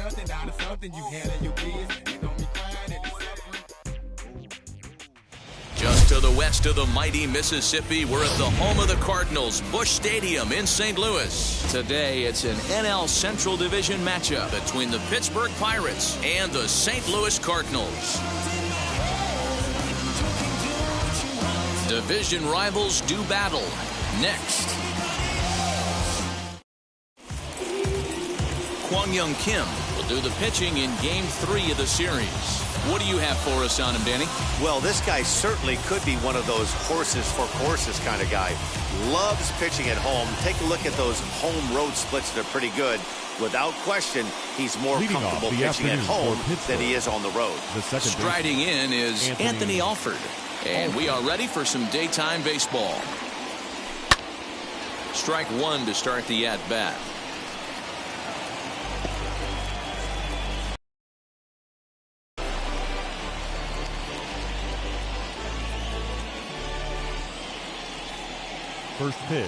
nothing, down to something. You handle your biz. You don't be crying and Just to the west of the mighty Mississippi, we're at the home of the Cardinals, Busch Stadium in St. Louis. Today, it's an NL Central Division matchup between the Pittsburgh Pirates and the St. Louis Cardinals. Division rivals do battle. Next. Kwang Young Kim will do the pitching in Game 3 of the series. What do you have for us on him, Danny? Well, this guy certainly could be one of those horses for courses kind of guy. Loves pitching at home. Take a look at those home road splits. They're pretty good. Without question, he's more comfortable pitching at home than he is on the road. Striding in is Anthony Alford. And we are ready for some daytime baseball. Strike one to start the at-bat. First pitch,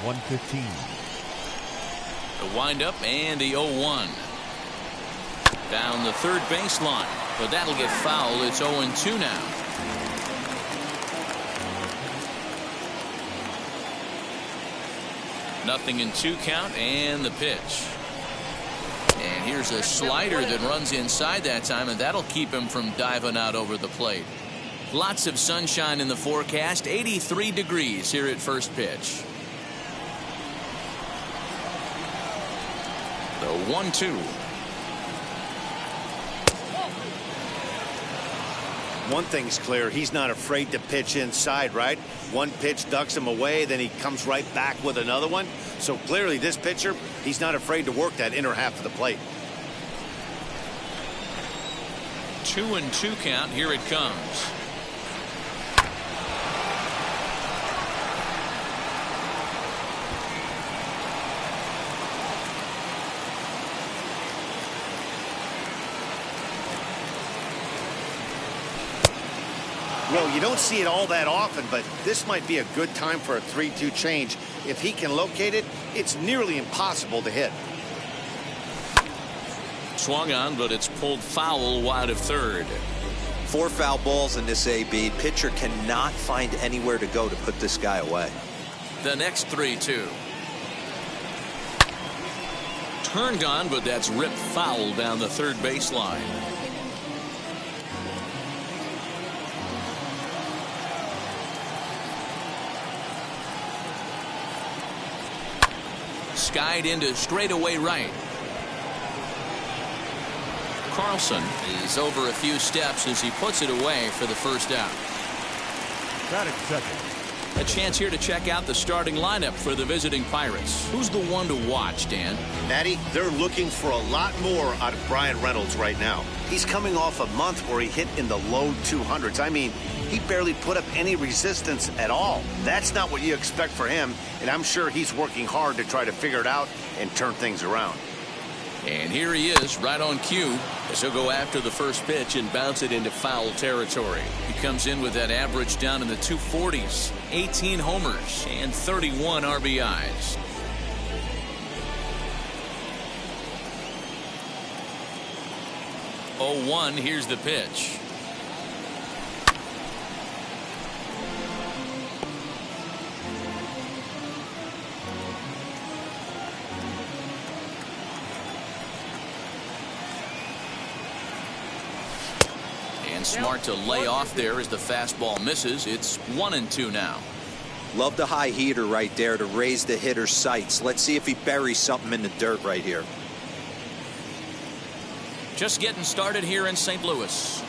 1:15. The windup and the 0-1. Down the third baseline, but that'll get fouled. It's 0-2 now. Nothing in 2 count and the pitch. And here's a slider that runs inside that time, and that'll keep him from diving out over the plate. Lots of sunshine in the forecast. 83 degrees here at first pitch. The 1-2. One thing's clear, he's not afraid to pitch inside, right? One pitch ducks him away, then he comes right back with another one. So clearly this pitcher, he's not afraid to work that inner half of the plate. 2-2 count. Here it comes. Well, you don't see it all that often, but this might be a good time for a 3-2 change. If he can locate it, it's nearly impossible to hit. Swung on, but it's pulled foul wide of third. 4 foul balls in this AB. Pitcher cannot find anywhere to go to put this guy away. The next 3-2. Turned on, but that's ripped foul down the third baseline. Skied into straightaway right. Carlson is over a few steps as he puts it away for the first out. Got it, second. A chance here to check out the starting lineup for the visiting Pirates. Who's the one to watch, Dan? Matty, they're looking for a lot more out of Brian Reynolds right now. He's coming off a month where he hit in the low 200s. I mean, he barely put up any resistance at all. That's not what you expect for him, and I'm sure he's working hard to try to figure it out and turn things around. And here he is, right on cue, as he'll go after the first pitch and bounce it into foul territory. He comes in with that average down in the 240s, 18 homers and 31 RBIs. Oh, 1, here's the pitch. Smart to lay off there as the fastball misses. It's 1-2 now. Love the high heater right there to raise the hitter's sights. Let's see if he buries something in the dirt right here. Just getting started here in St. Louis.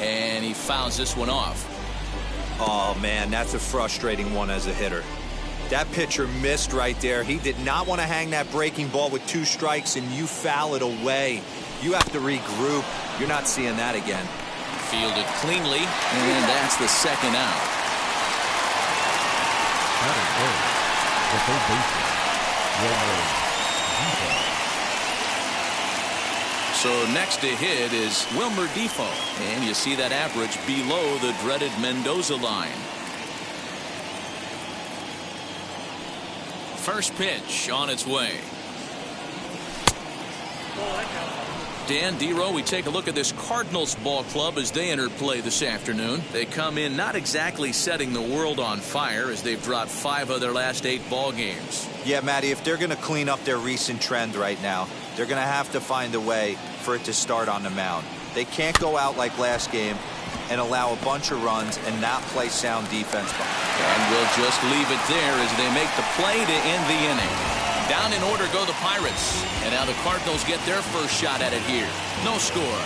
And he fouls this one off. Oh man, that's a frustrating one as a hitter. That pitcher missed right there. He did not want to hang that breaking ball with 2 strikes, and you foul it away. You have to regroup. You're not seeing that again. Fielded cleanly, and that's the second out. The third baseman, So next to hit is Wilmer Defoe, and you see that average below the dreaded Mendoza line. First pitch on its way. Dan Dero, we take a look at this Cardinals ball club as they enter play this afternoon. They come in not exactly setting the world on fire as they've dropped 5 of their last 8 ball games. Yeah, Matty, if they're going to clean up their recent trend right now, they're going to have to find a way for it to start on the mound. They can't go out like last game and allow a bunch of runs and not play sound defense. And we'll just leave it there as they make the play to end the inning. Down in order go the Pirates. And now the Cardinals get their first shot at it here. No score.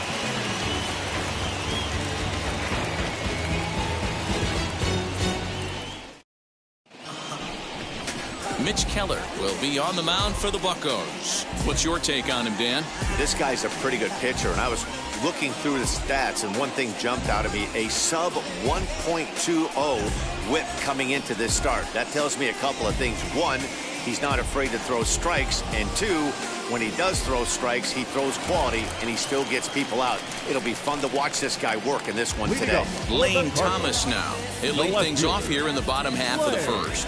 Mitch Keller will be on the mound for the Buccos. What's your take on him, Dan? This guy's a pretty good pitcher, and I was looking through the stats, and one thing jumped out at me: a sub 1.20 whip coming into this start. That tells me a couple of things. One, he's not afraid to throw strikes, and 2, when he does throw strikes, he throws quality, and he still gets people out. It'll be fun to watch this guy work in this one today. Lane Thomas now. He'll lead things off here in the bottom half of the first.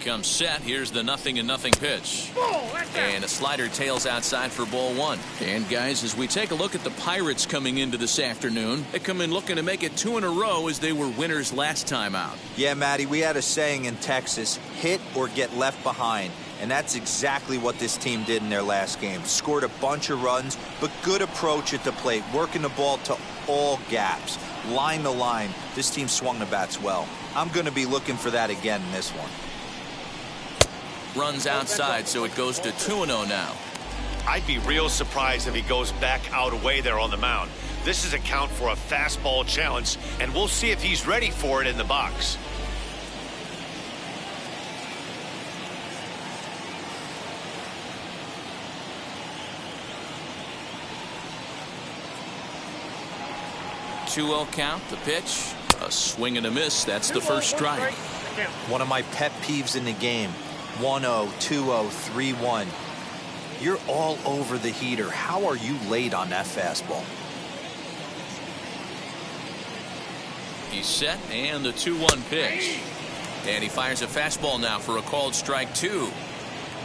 Comes set. Here's the 0-0 pitch. And a slider tails outside for ball 1. And guys, as we take a look at the Pirates coming into this afternoon, they come in looking to make it 2 in a row as they were winners last time out. Yeah, Matty, we had a saying in Texas: hit or get left behind. And that's exactly what this team did in their last game. Scored a bunch of runs, but good approach at the plate, working the ball to all gaps, line to line. This team swung the bats well. I'm going to be looking for that again in this one. Runs outside, so it goes to 2-0 now. I'd be real surprised if he goes back out away there on the mound. This is a count for a fastball challenge, and we'll see if he's ready for it in the box. Two-0 count, the pitch, a swing and a miss. That's the first strike. One of my pet peeves in the game: 1-0, 2-0, 3-1. You're all over the heater. How are you late on that fastball? He's set, and the 2-1 pitch. And he fires a fastball now for a called strike 2.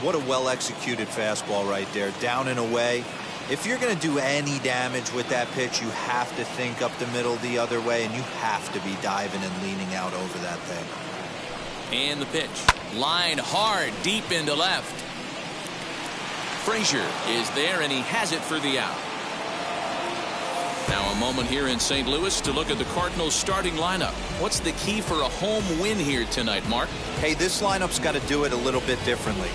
What a well-executed fastball right there. Down and away. If you're going to do any damage with that pitch, you have to think up the middle the other way, and you have to be diving and leaning out over that thing. And the pitch. Line hard deep into left. Frazier is there, and he has it for the out. Now a moment here in St. Louis to look at the Cardinals starting lineup. What's the key for a home win here tonight, Mark? Hey, this lineup's got to do it a little bit differently.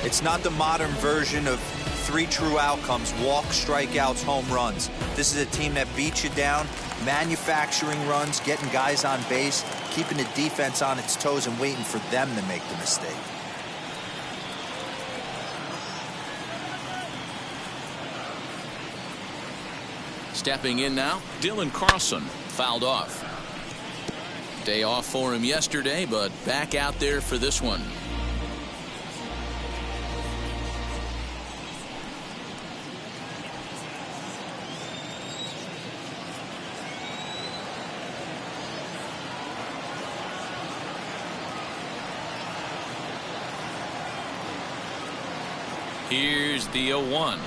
It's not the modern version of 3 true outcomes: walk, strikeouts, home runs. This is a team that beats you down, manufacturing runs, getting guys on base, keeping the defense on its toes and waiting for them to make the mistake. Stepping in now, Dylan Carlson, fouled off. Day off for him yesterday, but back out there for this one. Here's the 0-1.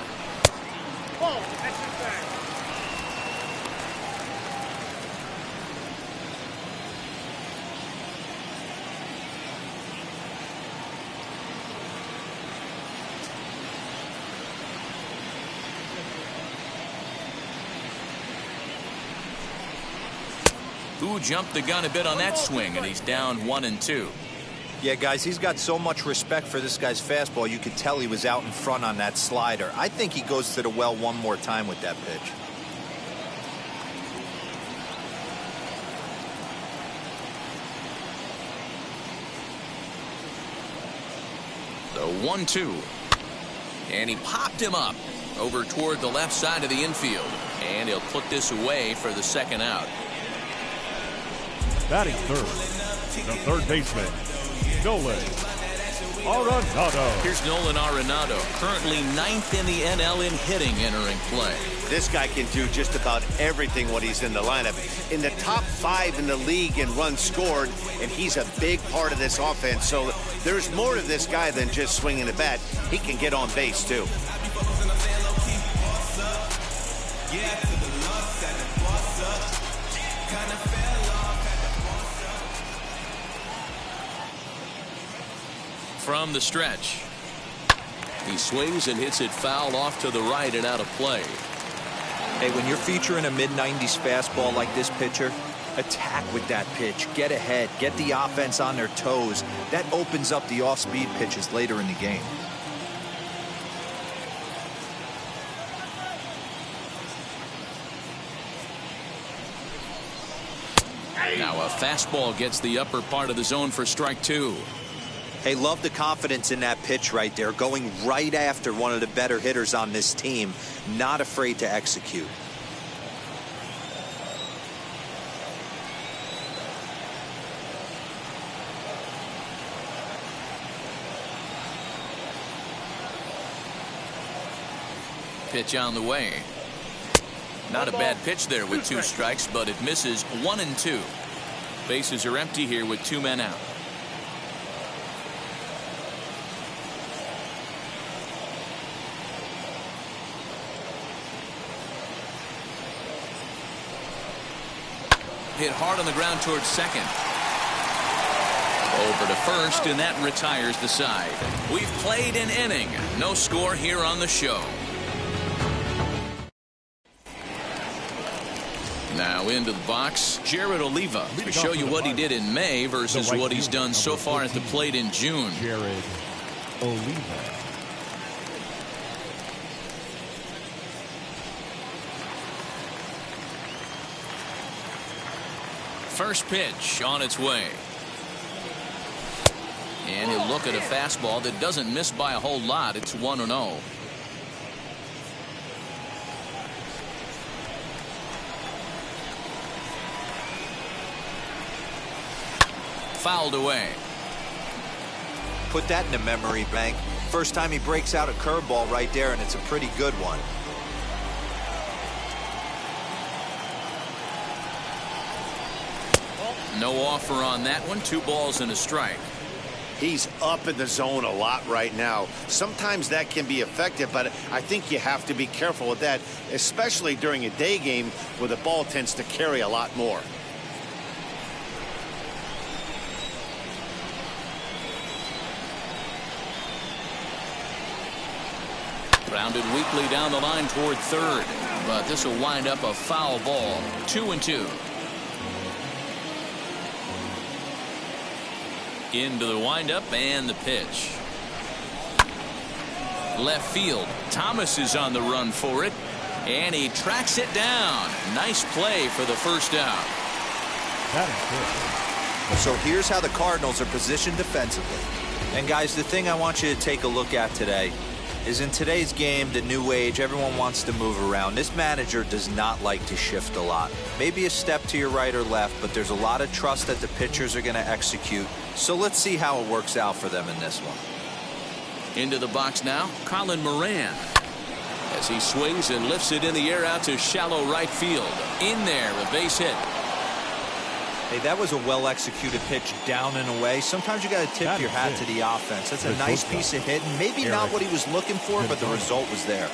Who jumped the gun a bit on that swing, and he's down 1-2. Yeah, guys, he's got so much respect for this guy's fastball. You could tell he was out in front on that slider. I think he goes to the well one more time with that pitch. The 1-2. And he popped him up over toward the left side of the infield. And he'll put this away for the second out. Batting third, the third baseman, Nolan. Arenado. Here's Nolan Arenado, currently 9th in the NL in hitting, entering play. This guy can do just about everything when he's in the lineup. In the top 5 in the league in runs scored, and he's a big part of this offense. So there's more to this guy than just swinging the bat. He can get on base, too. From the stretch, he swings and hits it foul off to the right and out of play. Hey, when you're featuring a mid-90s fastball like this pitcher, attack with that pitch. Get ahead. Get the offense on their toes. That opens up the off-speed pitches later in the game. Now a fastball gets the upper part of the zone for strike 2. Hey, love the confidence in that pitch right there. Going right after one of the better hitters on this team. Not afraid to execute. Pitch on the way. Not a bad pitch there with 2 strikes, but it misses 1 and 2. Bases are empty here with 2 men out. Hit hard on the ground towards second. Over to first, and that retires the side. We've played an inning. No score here on the show. Now into the box, Jared Oliva to show you what he did in May versus what he's done so far at the plate in June. Jared Oliva. First pitch on its way. And he'll look at a fastball that doesn't miss by a whole lot. It's 1-0. Fouled away. Put that in the memory bank. First time he breaks out a curveball right there, and it's a pretty good one. No offer on that one. 2 balls and a strike. He's up in the zone a lot right now. Sometimes that can be effective, but I think you have to be careful with that, especially during a day game where the ball tends to carry a lot more. Grounded weakly down the line toward third, but this will wind up a foul ball. 2-2. Into the windup and the pitch. Left field. Thomas is on the run for it, and he tracks it down. Nice play for the first out. That is good. So here's how the Cardinals are positioned defensively. And guys, the thing I want you to take a look at today is in today's game, the new age, everyone wants to move around. This manager does not like to shift a lot. Maybe a step to your right or left, but there's a lot of trust that the pitchers are going to execute. So let's see how it works out for them in this one. Into the box now, Colin Moran. As he swings and lifts it in the air out to shallow right field. In there, a base hit. Hey, that was a well-executed pitch down and away. Sometimes you got to tip your hat to the offense. That's a nice piece of hitting. Maybe not what he was looking for, but the result was there.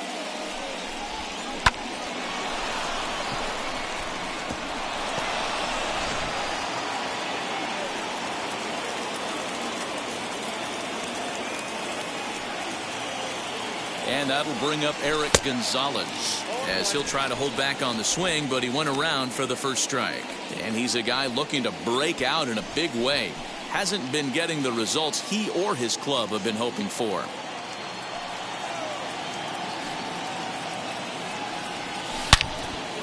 And that'll bring up Eric Gonzalez as he'll try to hold back on the swing, but he went around for the first strike. And he's a guy looking to break out in a big way. Hasn't been getting the results he or his club have been hoping for.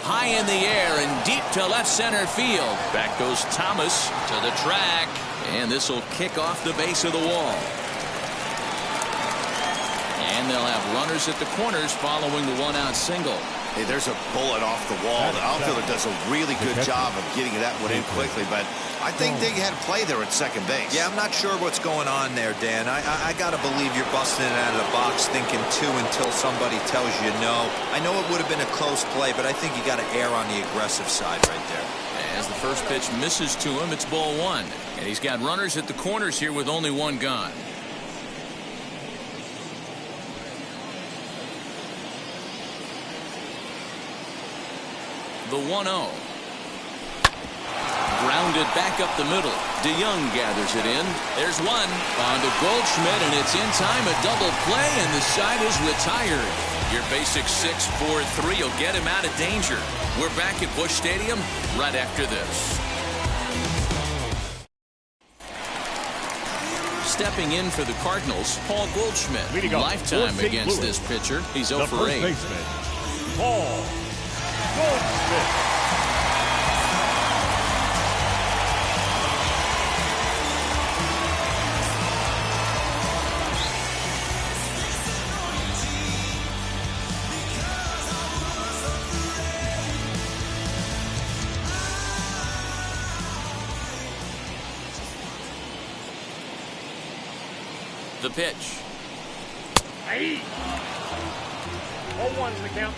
High in the air and deep to left center field. Back goes Thomas to the track, and this will kick off the base of the wall. And they'll have runners at the corners following the 1-out single. Hey, there's a bullet off the wall. The outfielder does a really good job of getting that one in quickly, but I think they had a play there at second base. Yeah, I'm not sure what's going on there, Dan. I got to believe you're busting it out of the box thinking two until somebody tells you no. I know it would have been a close play, but I think you got to err on the aggressive side right there. As the first pitch misses to him, it's ball one. And he's got runners at the corners here with only one gone. The 1-0. Grounded back up the middle. DeYoung gathers it in. There's one. On to Goldschmidt, and it's in time. A double play, and the side is retired. Your basic 6-4-3 will get him out of danger. We're back at Busch Stadium right after this. Stepping in for the Cardinals, Paul Goldschmidt. Lifetime against this pitcher. He's 0 for 8. Paul Goldschmidt. The pitch. 0-1's the count.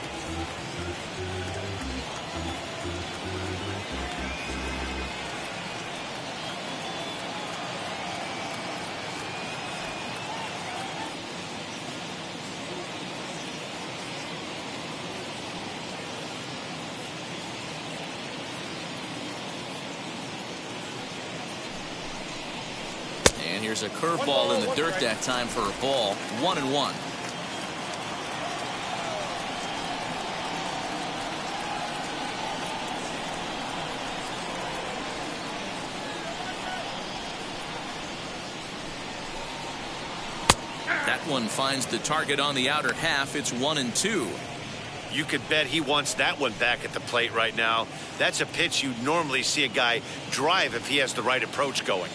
And here's a curveball in the dirt that time for a ball. 1-1. That one finds the target on the outer half. It's 1-2. You could bet he wants that one back at the plate right now. That's a pitch you'd normally see a guy drive if he has the right approach going.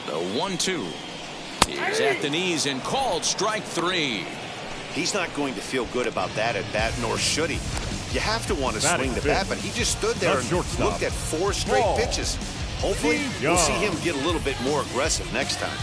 The 1-2. He's at the knees and called strike 3. He's not going to feel good about that at bat, nor should he. You have to want to swing the bat, but he just stood there and looked at 4 straight pitches. Hopefully, we'll see him get a little bit more aggressive next time.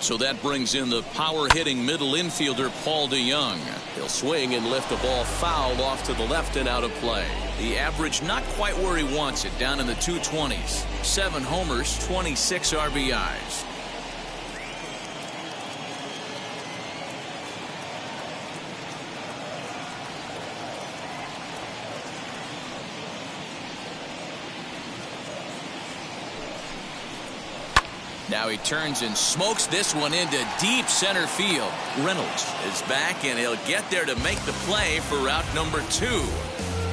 So that brings in the power-hitting middle infielder Paul DeYoung. He'll swing and lift a ball foul off to the left and out of play. The average not quite where he wants it, down in the 220s. 7 homers, 26 RBIs. Now he turns and smokes this one into deep center field. Reynolds is back, and he'll get there to make the play for route number 2.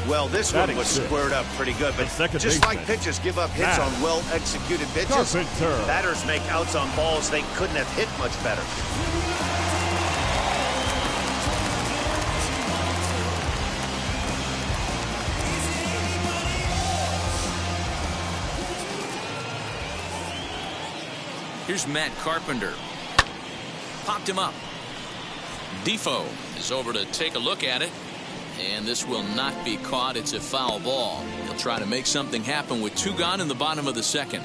Well, this one was squared up pretty good, but just like pitchers give up hits on well-executed pitches, batters make outs on balls they couldn't have hit much better. Here's Matt Carpenter. Popped him up. Defoe is over to take a look at it. And this will not be caught. It's a foul ball. He'll try to make something happen with 2 gone in the bottom of the 2nd.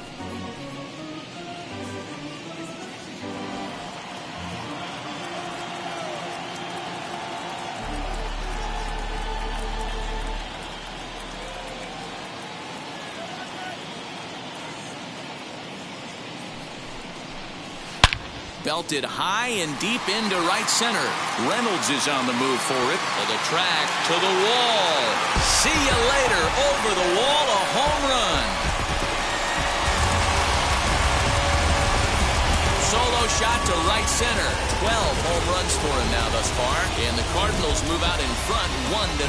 Belted high and deep into right center. Reynolds is on the move for it. To the track, to the wall. See you later. Over the wall, a home run. Solo shot to right center. 12 home runs for him now thus far. And the Cardinals move out in front 1-0.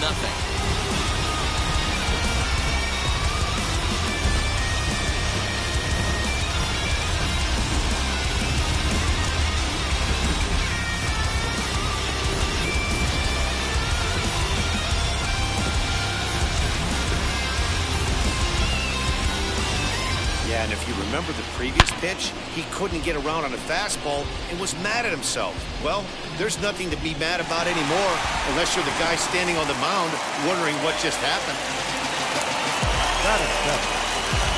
Yeah, and if you remember the previous pitch, he couldn't get around on a fastball and was mad at himself. Well, there's nothing to be mad about anymore unless you're the guy standing on the mound wondering what just happened. That is seven.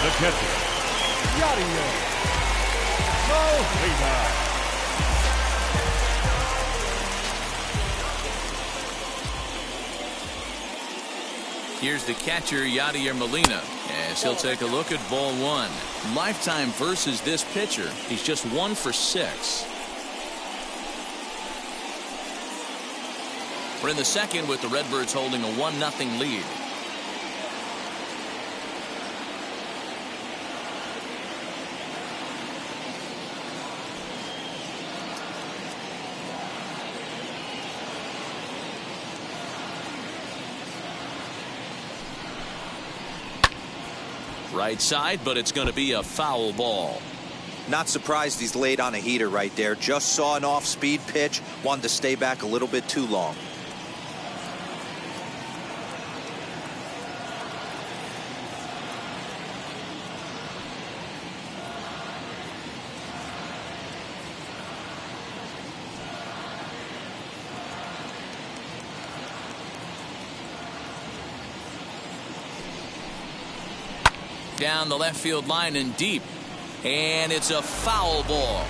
The catcher, Yadier. Molina. Here's the catcher, Yadier Molina, as he'll take a look at ball one. Lifetime versus this pitcher. He's just 1 for 6. We're in the second with the Redbirds holding a 1-0 lead. Right side, but it's going to be a foul ball. Not surprised he's laid on a heater right there. Just saw an off-speed pitch. Wanted to stay back a little bit too long. Down the left field line and deep, and it's a foul ball.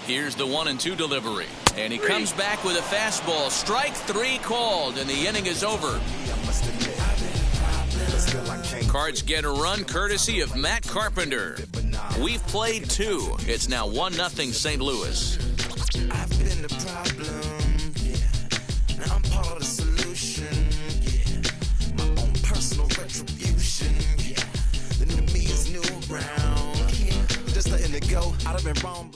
Here's the 1-2 delivery, and he comes back with a fastball. Strike 3 called, and the inning is over. Cards get a run courtesy of Matt Carpenter. We've played 2. It's now 1-0 St. Louis. I've been the problem, yeah. Now I'm part of the solution, yeah. My own personal retribution, yeah. The new me is new around, yeah. Just letting it go. I'd have been wrong.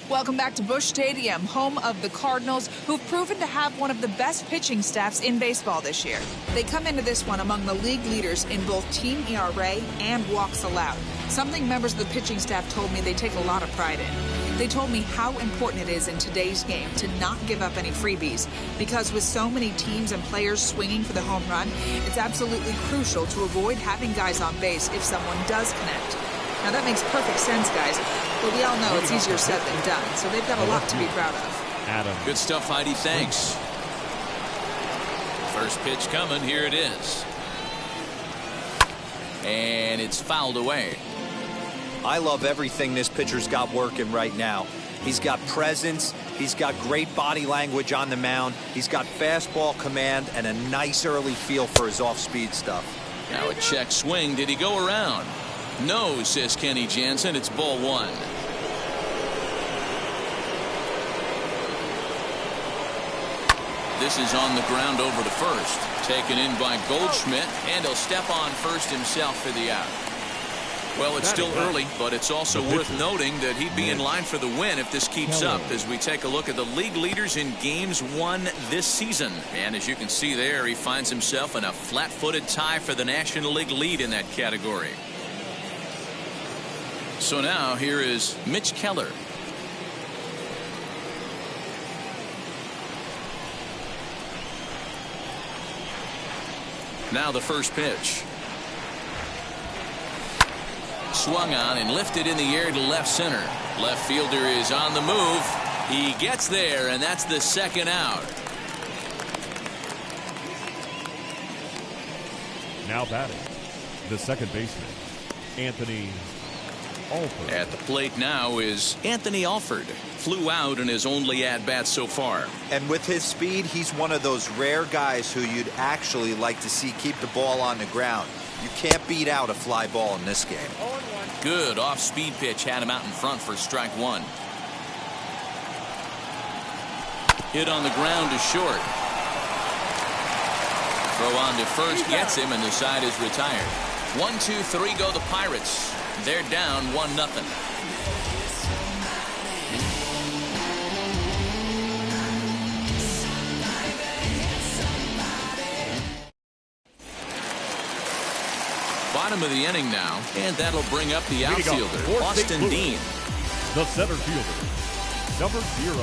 Welcome back to Busch Stadium, home of the Cardinals, who've proven to have one of the best pitching staffs in baseball this year. They come into this one among the league leaders in both team ERA and walks allowed, something members of the pitching staff told me they take a lot of pride in. They told me how important it is in today's game to not give up any freebies, because with so many teams and players swinging for the home run, it's absolutely crucial to avoid having guys on base if someone does connect. Now, that makes perfect sense, guys, but we all know it's easier said than done, so they've got a lot to be proud of. Adam. Good stuff, Heidi. Thanks. First pitch coming. Here it is. And it's fouled away. I love everything this pitcher's got working right now. He's got presence. He's got great body language on the mound. He's got fastball command and a nice early feel for his off-speed stuff. Now a check swing. Did he go around? No, says Kenny Jansen. It's ball 1. This is on the ground over to first. Taken in by Goldschmidt, and he'll step on first himself for the out. Well, it's still early, but it's also worth noting that he'd be in line for the win if this keeps up as we take a look at the league leaders in games won this season. And as you can see there, he finds himself in a flat-footed tie for the National League lead in that category. So now here is Mitch Keller. Now the first pitch. Swung on and lifted in the air to left center. Left fielder is on the move. He gets there, and that's the second out. Now batting, the second baseman, Anthony Alford. At the plate now is Anthony Alford. Flew out in his only at-bat so far. And with his speed, he's one of those rare guys who you'd actually like to see keep the ball on the ground. You can't beat out a fly ball in this game. Good off-speed pitch had him out in front for strike 1. Hit on the ground to short. Throw on to first gets him, and the side is retired. 1, 2, 3 go the Pirates. They're down 1-0. bottom of the inning now, and that'll bring up the Leading off outfielder, for Austin St. Louis, Dean. the center fielder, number 0.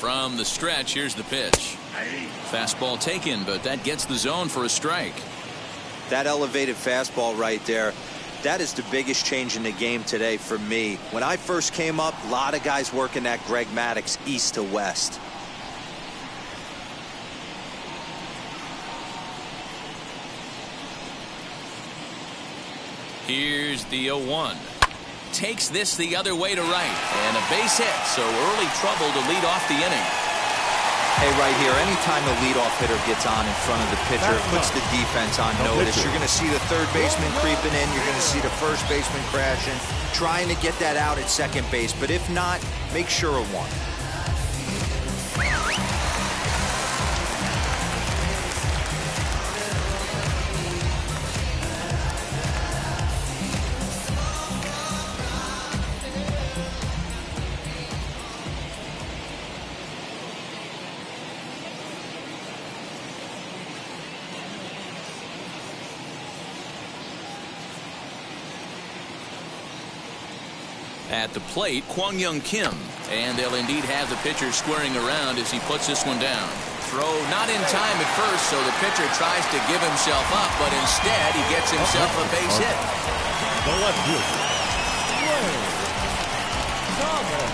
From the stretch, here's the pitch. Fastball taken, but that gets the zone for a strike. That elevated fastball right there, that is the biggest change in the game today for me. When I first came up, a lot of guys working that Greg Maddux east to west. Here's the 0-1. Takes this the other way to right, and a base hit, so early trouble to lead off the inning. Hey, right here, anytime the leadoff hitter gets on in front of the pitcher, it puts the defense on notice. You're going to see the third baseman creeping in. You're going to see the first baseman crashing, trying to get that out at second base. But if not, make sure of one. At the plate, Kwang Young Kim, and they'll indeed have the pitcher squaring around as he puts this one down. Throw not in time at first, so the pitcher tries to give himself up, but instead he gets himself a base hit. The left fielder, Thomas.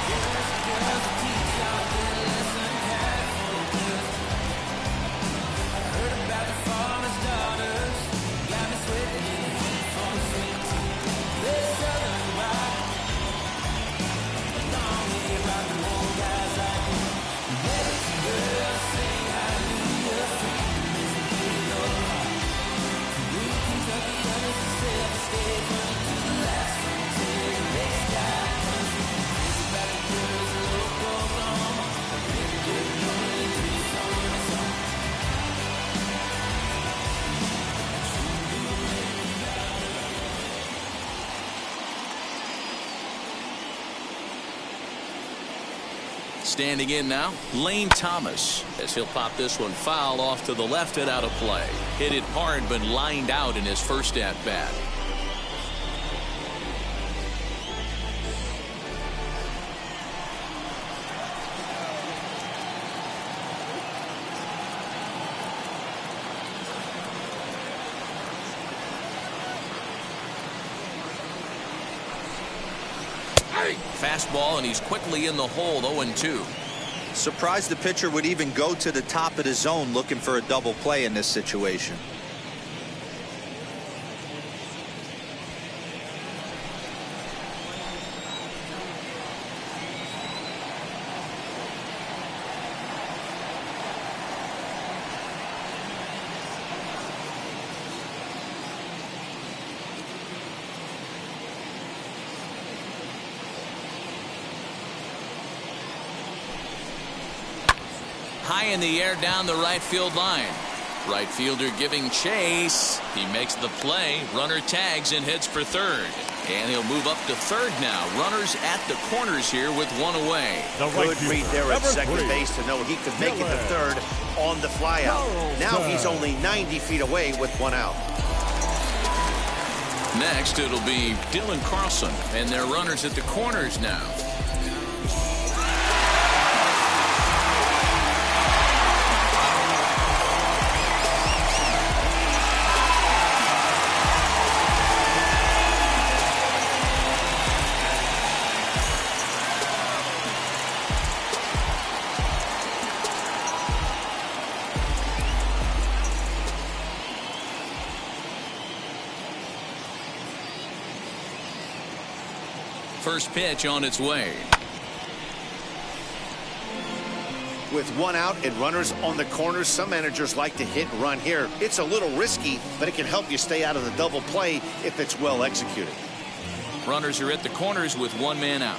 Standing in now, Lane Thomas, as he'll pop this one foul off to the left and out of play. Hit it hard, but lined out in his first at bat. Fastball, and he's quickly in the hole, 0-2. Surprised the pitcher would even go to the top of the zone looking for a double play in this situation. High in the air down the right field line. Right fielder giving chase. He makes the play. Runner tags and heads for third. And he'll move up to third now. Runners at the corners here with one away. Good read there at second base to know he could make it to third on the flyout. Now he's only 90 feet away with one out. Next, it'll be Dylan Carlson, and their runners at the corners now. First pitch on its way. With one out and runners on the corners, some managers like to hit and run here. It's a little risky, but it can help you stay out of the double play if it's well executed. Runners are at the corners with one man out.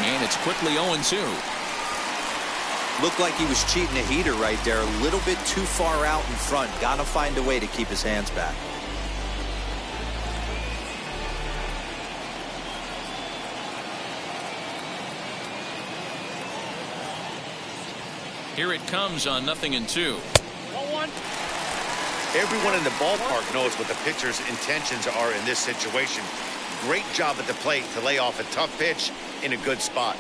And it's quickly 0-2. Looked like he was cheating a heater right there. A little bit too far out in front. Gotta find a way to keep his hands back. Here it comes on 0-2. Everyone in the ballpark knows what the pitcher's intentions are in this situation. Great job at the plate to lay off a tough pitch in a good spot.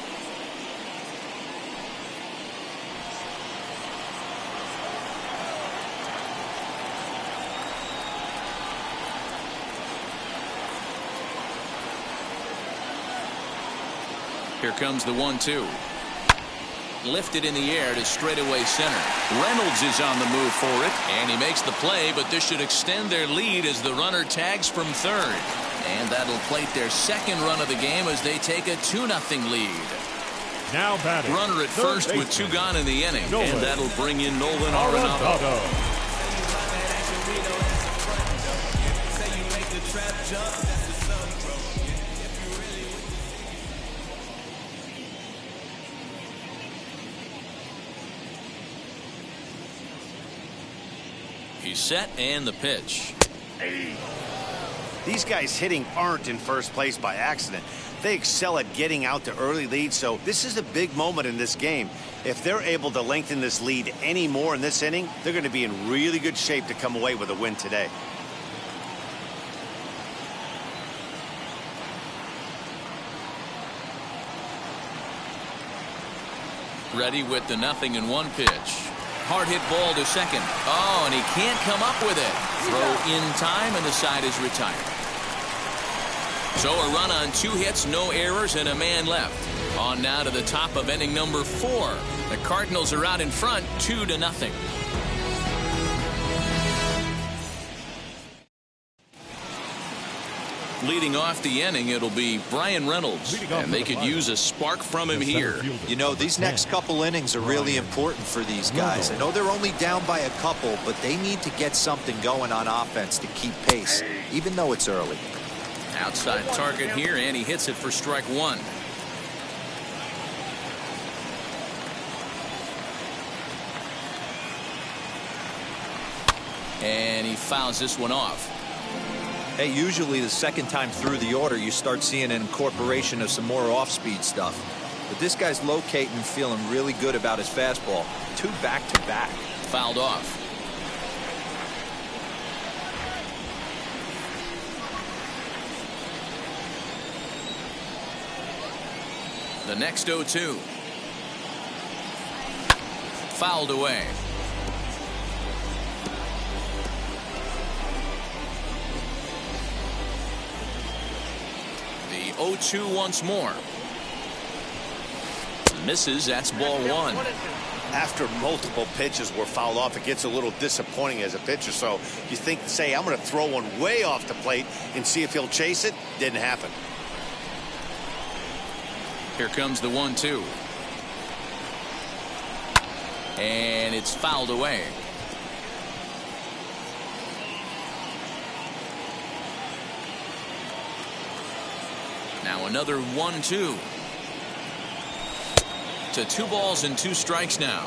Here comes the 1-2. Lifted in the air to straightaway center. Reynolds is on the move for it, and he makes the play, but this should extend their lead as the runner tags from third. And that'll plate their second run of the game as they take a 2-0 lead. Now batting. Runner at first with 2 gone in the inning, Nolan. and that'll bring in Nolan Arenado. He's set and the pitch. These guys hitting aren't in first place by accident. They excel at getting out to early leads, so this is a big moment in this game. If they're able to lengthen this lead any more in this inning, they're going to be in really good shape to come away with a win today. Ready with the 0-1 pitch. Hard hit ball to second. Oh, and he can't come up with it. Throw in time, and the side is retired. So a run on 2 hits, no errors, and a man left. On now to the top of inning number 4. The Cardinals are out in front, 2-0. Leading off the inning, it'll be Bryan Reynolds, and they could use a spark from him here. You know, these next couple innings are really important for these guys. I know they're only down by a couple, but they need to get something going on offense to keep pace, even though it's early. Outside target here, and he hits it for strike 1. And he fouls this one off. Hey, usually the second time through the order, you start seeing an incorporation of some more off-speed stuff. But this guy's locating and feeling really good about his fastball. 2 back-to-back. Fouled off. The next 0-2. Fouled away. The 0-2 once more. Misses. That's ball 1. After multiple pitches were fouled off, it gets a little disappointing as a pitcher. So you think, say, I'm going to throw one way off the plate and see if he'll chase it. Didn't happen. Here comes the 1-2. And it's fouled away. Now another 1-2. To 2 balls and 2 strikes now.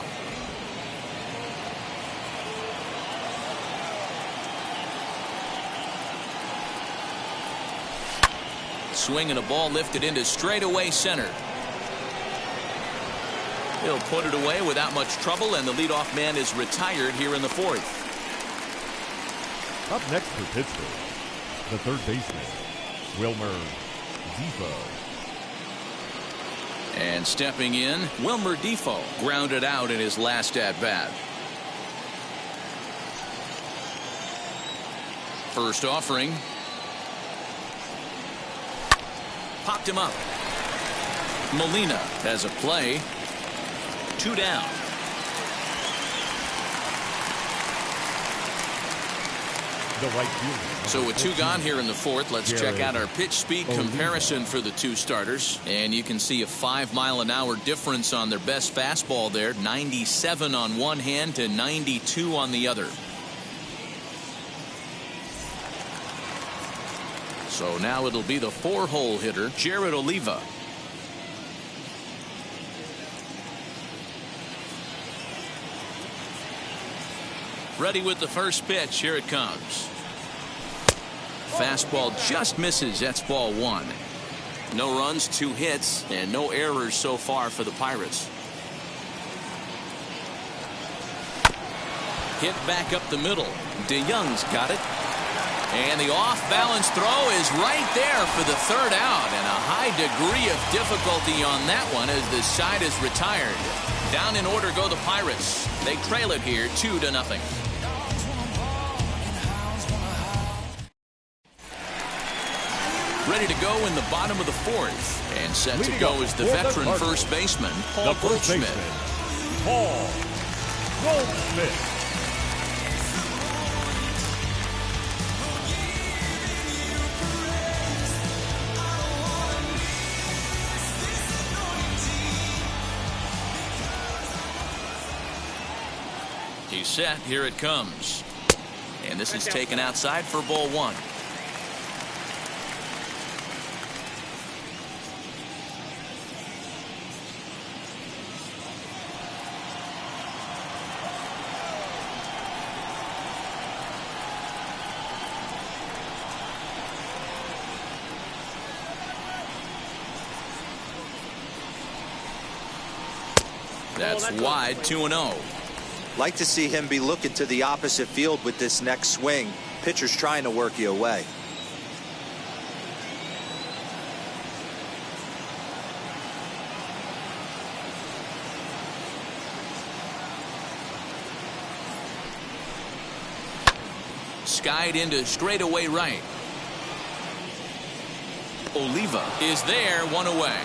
Swing and a ball lifted into straightaway center. He'll put it away without much trouble, and the leadoff man is retired here in the 4th. Up next for Pittsburgh, the third baseman, Wilmer Difo. And stepping in, Wilmer Difo grounded out in his last at-bat. First offering. Popped him up. Molina has a play. 2 down. The right fielder. So with 2 gone here in the 4th, let's check out our pitch speed comparison for the 2 starters. And you can see a 5-mile-an-hour difference on their best fastball there. 97 on one hand to 92 on the other. So now it'll be the 4-hole hitter, Jared Oliva. Ready with the first pitch. Here it comes. Fastball just misses. That's ball one. No runs, 2 hits, and no errors so far for the Pirates. Hit back up the middle. DeYoung's got it. And the off-balance throw is right there for the 3rd out, and a high degree of difficulty on that one as the side is retired. Down in order go the Pirates. They trail it here 2-0. Ready to go in the bottom of the 4th, and set to go is the veteran first baseman, Paul Goldschmidt. Paul Goldschmidt. He's set. Here it comes. And this is taken outside for ball one. That's wide, 2-0. Like to see him be looking to the opposite field with this next swing. Pitcher's trying to work you away. Skied into straightaway right. Oliva is there, 1 away.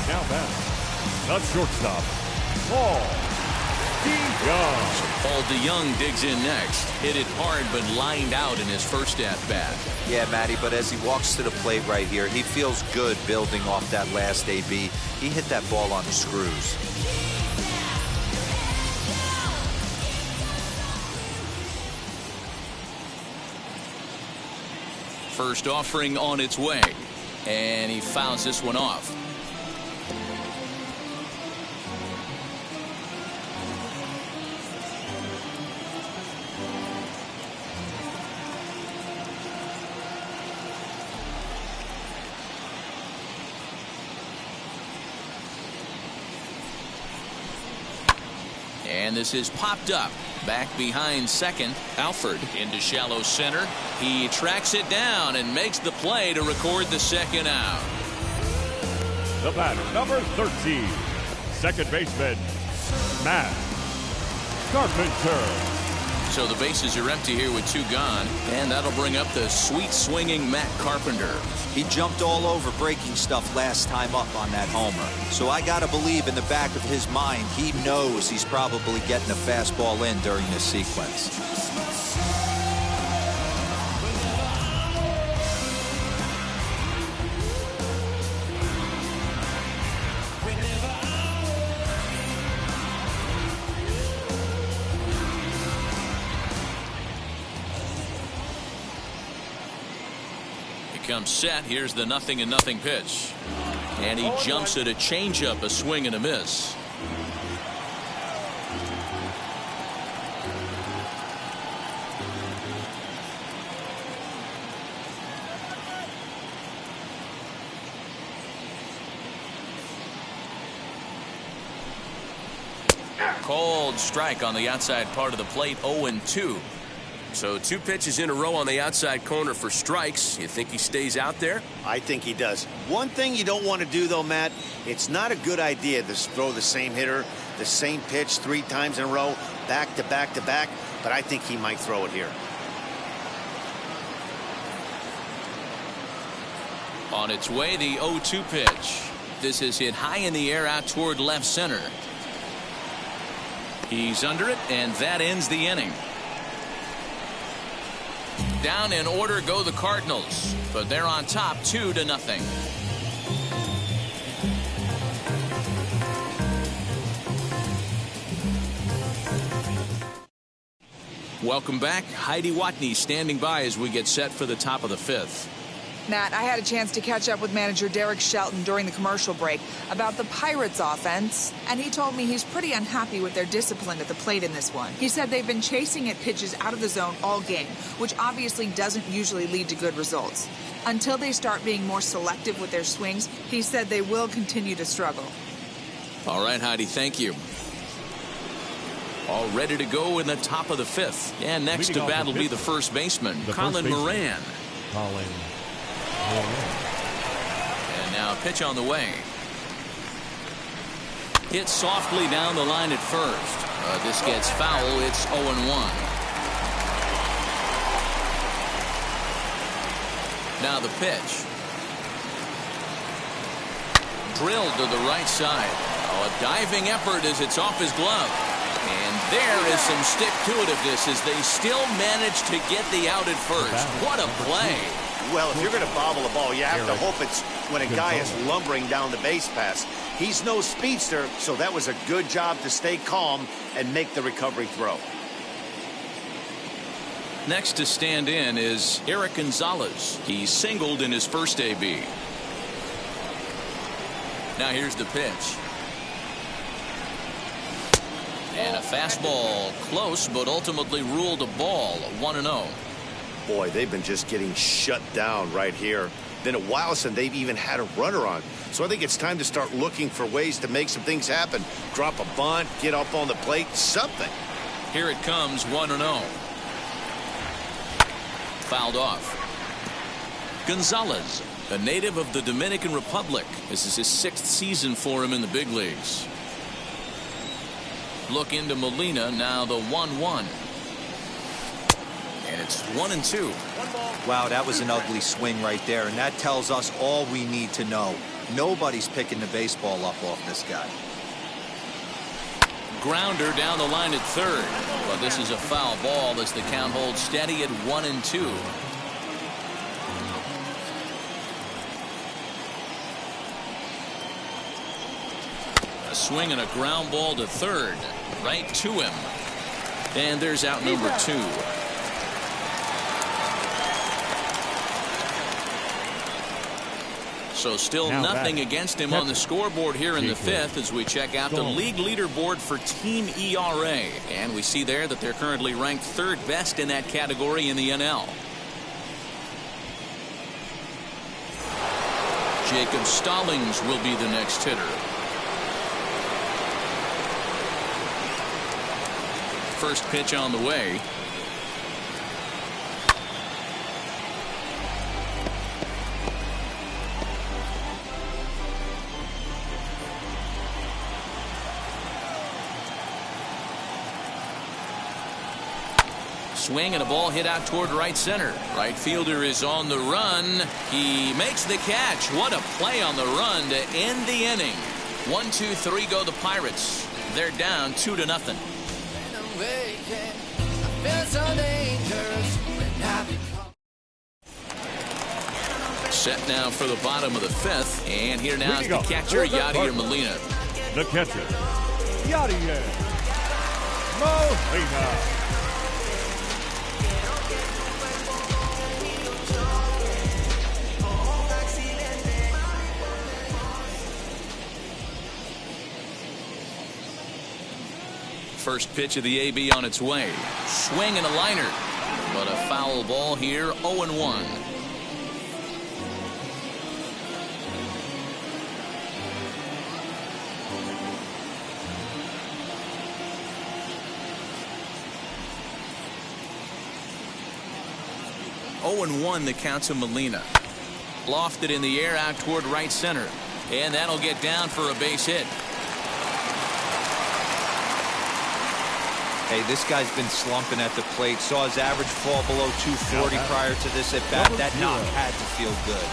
Now back, the shortstop, Paul DeYoung. So Paul DeYoung digs in next. Hit it hard, but lined out in his first at-bat. Yeah, Matty, but as he walks to the plate right here, he feels good building off that last AB. He hit that ball on the screws. First offering on its way, and he fouls this one off. And this is popped up. Back behind second. Alford into shallow center. He tracks it down and makes the play to record the 2nd out. The batter, number 13, second baseman, Matt Carpenter. So the bases are empty here with 2 gone, and that'll bring up the sweet swinging Matt Carpenter. He jumped all over breaking stuff last time up on that homer. So I got to believe in the back of his mind, he knows he's probably getting a fastball in during this sequence. Comes set. Here's the 0-0 pitch, and he jumps at a changeup, a swing and a miss. Cold strike on the outside part of the plate. 0-2. So 2 pitches in a row on the outside corner for strikes. You think he stays out there? I think he does. One thing you don't want to do, though, Matt, it's not a good idea to throw the same hitter, the same pitch 3 times in a row, back to back to back, but I think he might throw it here. On its way, the 0-2 pitch. This is hit high in the air out toward left center. He's under it, and that ends the inning. Down in order go the Cardinals, but they're on top 2-0. Welcome back. Heidi Watney standing by as we get set for the top of the 5th. Matt, I had a chance to catch up with manager Derek Shelton during the commercial break about the Pirates offense, and he told me he's pretty unhappy with their discipline at the plate in this one. He said they've been chasing at pitches out of the zone all game, which obviously doesn't usually lead to good results. Until they start being more selective with their swings, he said they will continue to struggle. All right, Heidi, thank you. All ready to go in the top of the fifth. And next to bat will be the first baseman, Colin Moran. Colin Moran. And now a pitch on the way. Hit softly down the line at first. This gets foul. It's 0-1. Now the pitch. Drilled to the right side. Oh, a diving effort as it's off his glove. And there is some stick-to-itiveness as they still manage to get the out at first. What a play. Well, if you're going to bobble a ball, you have to hope it's when a guy is lumbering down the base pass. He's no speedster, so that was a good job to stay calm and make the recovery throw. Next to stand in is Eric Gonzalez. He singled in his first AB. Now here's the pitch. And a fastball close, but ultimately ruled a ball. 1-0. Boy, they've been just getting shut down right here. Been a while since they've even had a runner on. So I think it's time to start looking for ways to make some things happen. Drop a bunt, get up on the plate, something. Here it comes, 1-0. Fouled off. Gonzalez, a native of the Dominican Republic. This is his 6th season for him in the big leagues. Look into Molina, now the 1-1. And it's 1-2. Wow, that was an ugly swing right there, and that tells us all we need to know. Nobody's picking the baseball up off this guy. Grounder down the line at third. But this is a foul ball as the count holds steady at 1-2. A swing and a ground ball to third. Right to him. And there's out number 2. So still nothing against him on the scoreboard here in the 5th as we check out the league leaderboard for team ERA. And we see there that they're currently ranked 3rd best in that category in the NL. Jacob Stallings will be the next hitter. First pitch on the way. Swing and a ball hit out toward right center. Right fielder is on the run. He makes the catch. What a play on the run to end the inning. 1-2-3 go the Pirates. They're down 2-0. Set now for the bottom of the 5th, and here now is the catcher, Yadier Molina. The catcher, Yadier Molina. First pitch of the AB on its way. Swing and a liner. But a foul ball here, 0-1. The count to Molina. Lofted in the air out toward right center. And that'll get down for a base hit. Hey, this guy's been slumping at the plate. Saw his average fall below 240 prior to this at bat. That knock had to feel good.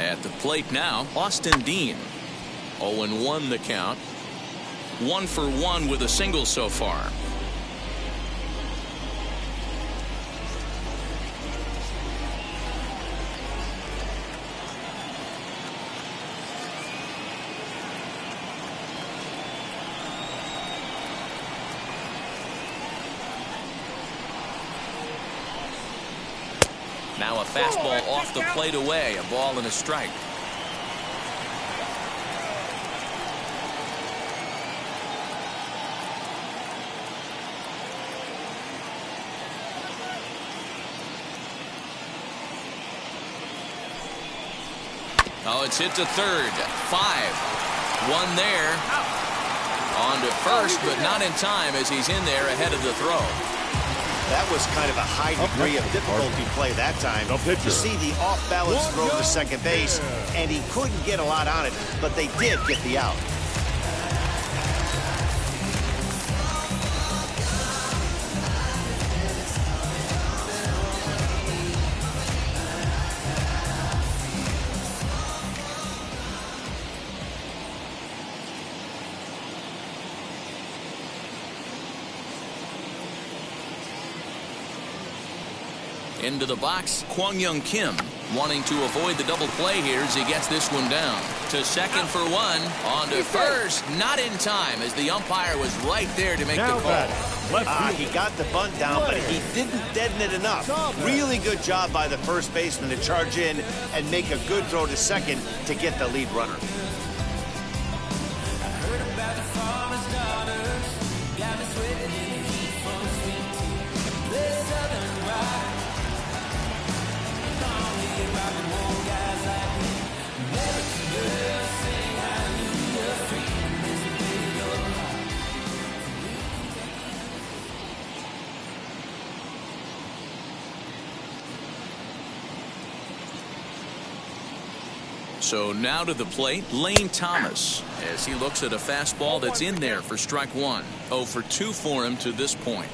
At the plate now, Austin Dean. 0-1 the count. 1 for 1 with a single so far. Now a fastball off the plate away. A ball and a strike. Oh, it's hit to third. 5. 1 there. On to first, but not in time as he's in there ahead of the throw. That was kind of a high degree of difficulty play that time. You see the off-balance throw to second base, and he couldn't get a lot on it, but they did get the out. Into the box, Kwang Young Kim wanting to avoid the double play here as he gets this one down. To second for 1. On to first. Not in time as the umpire was right there to make the call. He got the bunt down, but he didn't deaden it enough. Really good job by the first baseman to charge in and make a good throw to second to get the lead runner. So now to the plate, Lane Thomas, as he looks at a fastball that's in there for strike 1. 0 for 2 for him to this point.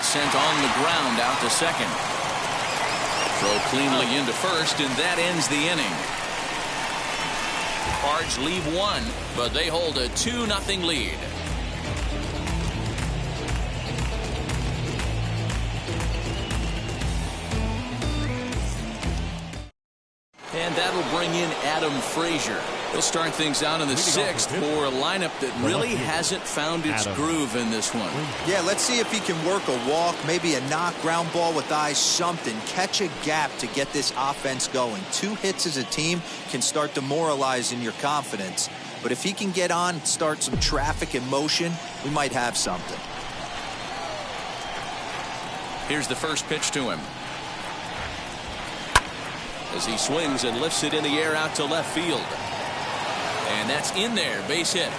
Sent on the ground out to second. Throw cleanly into first, and that ends the inning. Cards leave 1, but they hold a 2-0 lead. And that'll bring in Adam Frazier. He'll start things out in the 6th for a lineup that really hasn't found its groove in this one. Yeah, let's see if he can work a walk, maybe a knock, ground ball with eyes, something. Catch a gap to get this offense going. 2 hits as a team can start demoralizing your confidence. But if he can get on, start some traffic in motion, we might have something. Here's the first pitch to him. As he swings and lifts it in the air out to left field. And that's in there, base hit.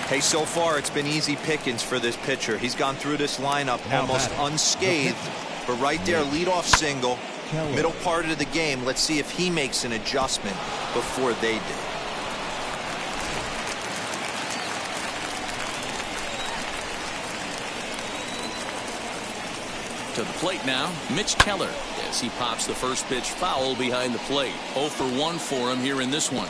Hey, so far it's been easy pickings for this pitcher. He's gone through this lineup almost unscathed. But right there, leadoff single, middle part of the game. Let's see if he makes an adjustment before they do. To the plate now, Mitch Keller, as he pops the first pitch foul behind the plate. 0 for 1 for him here in this one.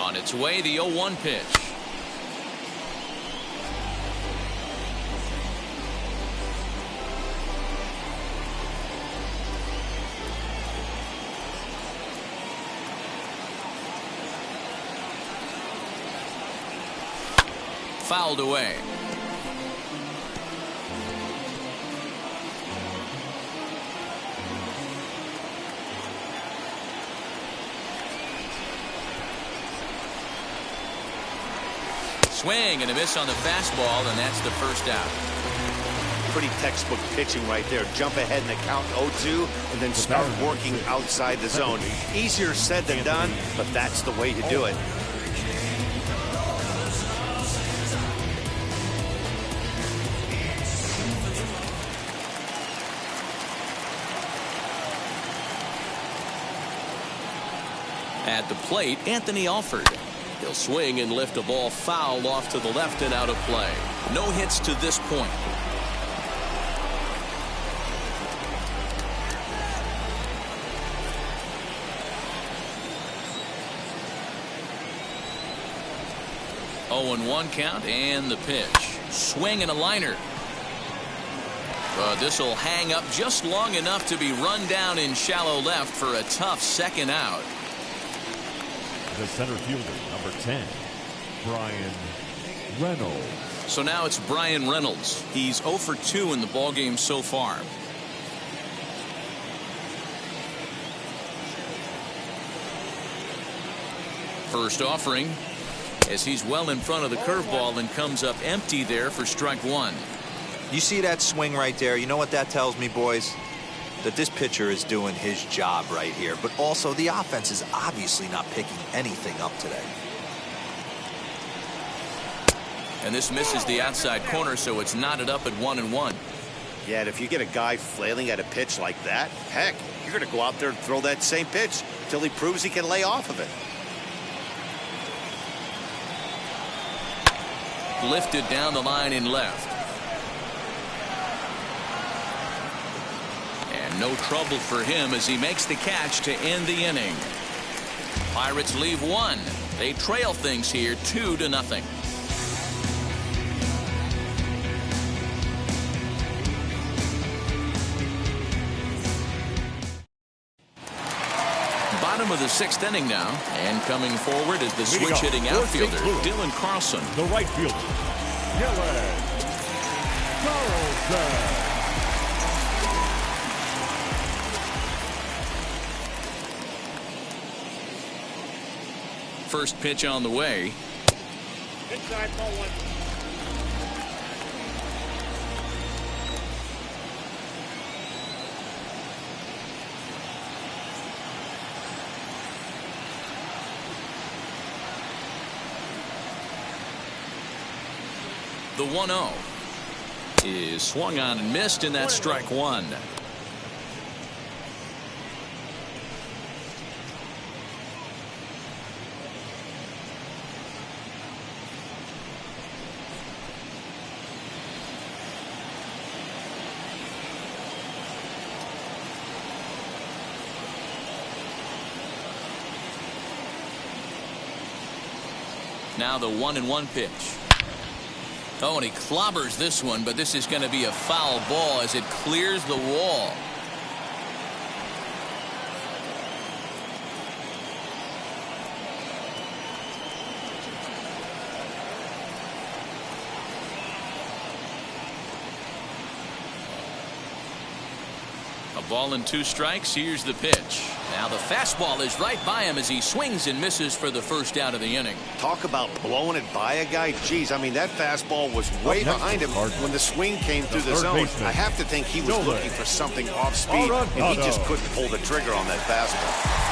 On its way, the 0-1 pitch. Fouled away. Swing and a miss on the fastball, and that's the first out. Pretty textbook pitching right there. Jump ahead in the count 0-2 and then start working outside the zone. Easier said than done, but that's the way to do it. At the plate, Anthony Alford. He'll swing and lift a ball foul off to the left and out of play. No hits to this point. Oh, 0-1 count and the pitch. Swing and a liner. This will hang up just long enough to be run down in shallow left for a tough second out. The center fielder, number 10, Brian Reynolds. So now it's Brian Reynolds. He's 0 for 2 in the ballgame so far. First offering, as he's well in front of the curveball and comes up empty there for strike one. You see that swing right there? You know what that tells me, boys? That this pitcher is doing his job right here, but also the offense is obviously not picking anything up today. And this misses the outside corner, so it's knotted up at 1-1. Yeah, and if you get a guy flailing at a pitch like that, heck, you're going to go out there and throw that same pitch till he proves he can lay off of it. Lifted down the line in left. No trouble for him as he makes the catch to end the inning. Pirates leave one. They trail things here 2-0. Bottom of the 6th inning now, and coming forward is the switch hitting outfielder Dylan Carlson. The right fielder, Dylan Carlson. First pitch on the way. Inside ball 1. The 1-0 is swung on and missed, and that's strike one. Now the 1-1 pitch. Oh, and he clobbers this one, but this is going to be a foul ball as it clears the wall. A ball and 2 strikes. Here's the pitch. Now the fastball is right by him as he swings and misses for the first out of the inning. Talk about blowing it by a guy. Geez, I mean, that fastball was way behind him when the swing came through the zone. I have to think he was looking for something off speed, and he just couldn't pull the trigger on that fastball.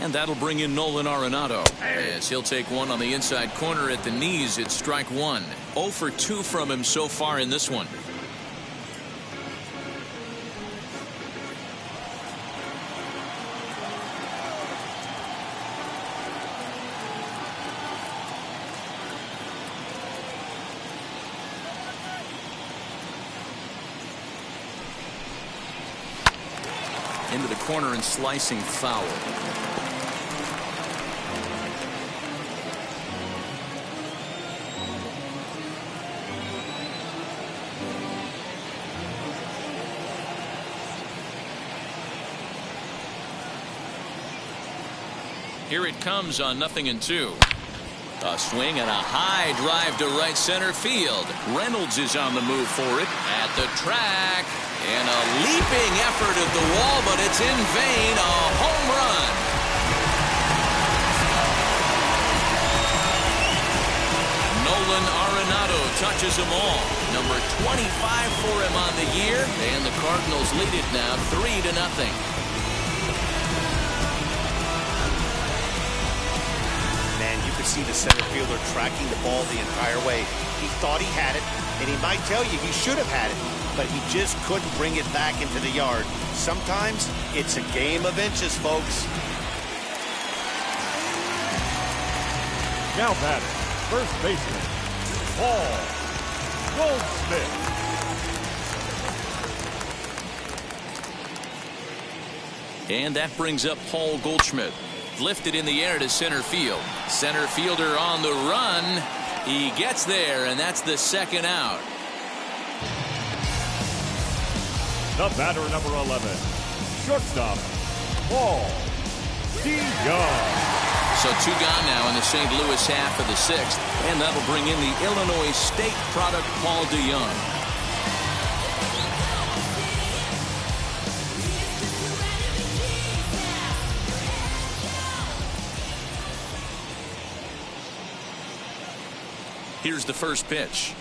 And that'll bring in Nolan Arenado, as he'll take one on the inside corner at the knees. It's strike one. 0 for 2 from him so far in this one. Into the corner and slicing foul. Here it comes on 0-2. A swing and a high drive to right center field. Reynolds is on the move for it at the track. And a leaping effort at the wall, but it's in vain. A home run. Nolan Arenado touches them all. Number 25 for him on the year. And the Cardinals lead it now 3-0. Man, you could see the center fielder tracking the ball the entire way. He thought he had it, and he might tell you he should have had it, but he just couldn't bring it back into the yard. Sometimes it's a game of inches, folks. Now batting, first baseman, Paul Goldschmidt. And that brings up Paul Goldschmidt. Lifted in the air to center field. Center fielder on the run. He gets there, and that's the second out. The batter, number 11, shortstop, Paul DeYoung. So 2 gone now in the St. Louis half of the 6th, and that'll bring in the Illinois State product, Paul DeYoung. Here's the first pitch,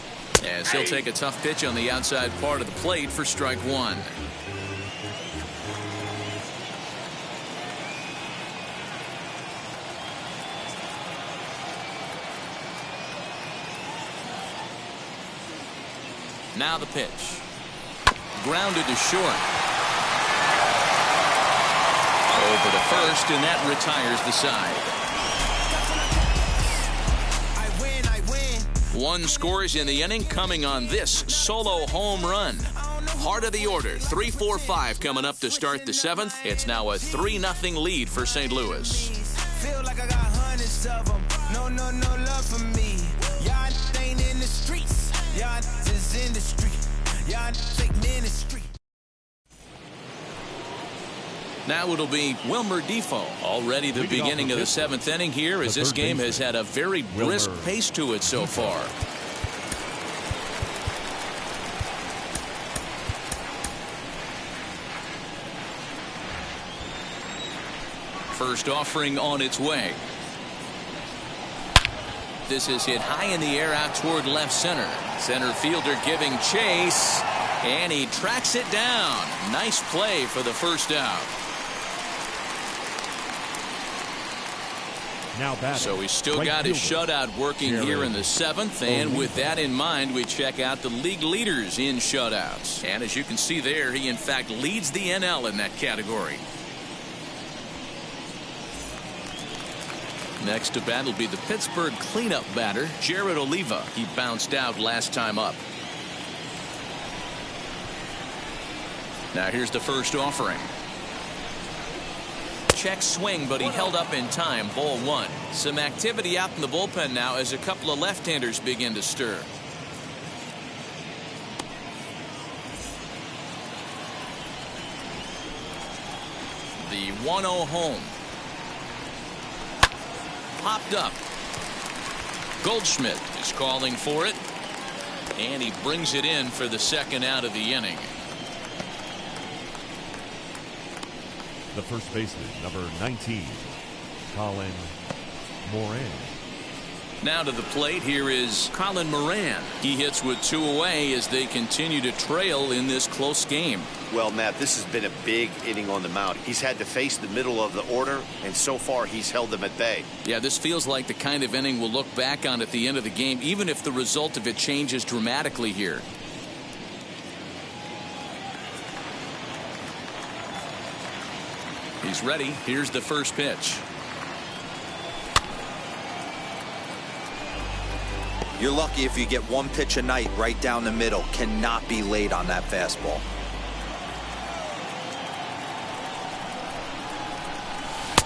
as he'll take a tough pitch on the outside part of the plate for strike one. Now the pitch. Grounded to short. Over to first, and that retires the side. One scores in the inning, coming on this solo home run. Heart of the order, 3-4-5 coming up to start the 7th. It's now a 3-0 lead for St. Louis. Feel like I got hundreds of them. No love for me. Y'all ain't in the streets. Y'all is in the street. Y'all take ministry. Now it'll be Wilmer Defoe. Already the beginning of the 7th inning here, as this game has had a very brisk pace to it so far. First offering on its way. This is hit high in the air out toward left center. Center fielder giving chase, and he tracks it down. Nice play for the first out. So he's still got his shutout working here in the 7th, and with that in mind, we check out the league leaders in shutouts. And as you can see there, he in fact leads the NL in that category. Next to bat will be the Pittsburgh cleanup batter, Jared Oliva. He bounced out last time up. Now here's the first offering. Check swing, but he held up in time. Ball 1. Some activity out in the bullpen now as a couple of left-handers begin to stir. The 1-0 home. Popped up. Goldschmidt is calling for it, and he brings it in for the second out of the inning. The first baseman, number 19, Colin Moran. Now to the plate, here is Colin Moran. He hits with 2 away as they continue to trail in this close game. Well, Matt, this has been a big inning on the mound. He's had to face the middle of the order, and so far he's held them at bay. Yeah, this feels like the kind of inning we'll look back on at the end of the game, even if the result of it changes dramatically here. He's ready. Here's the first pitch. You're lucky if you get 1 pitch a night right down the middle. Cannot be late on that fastball.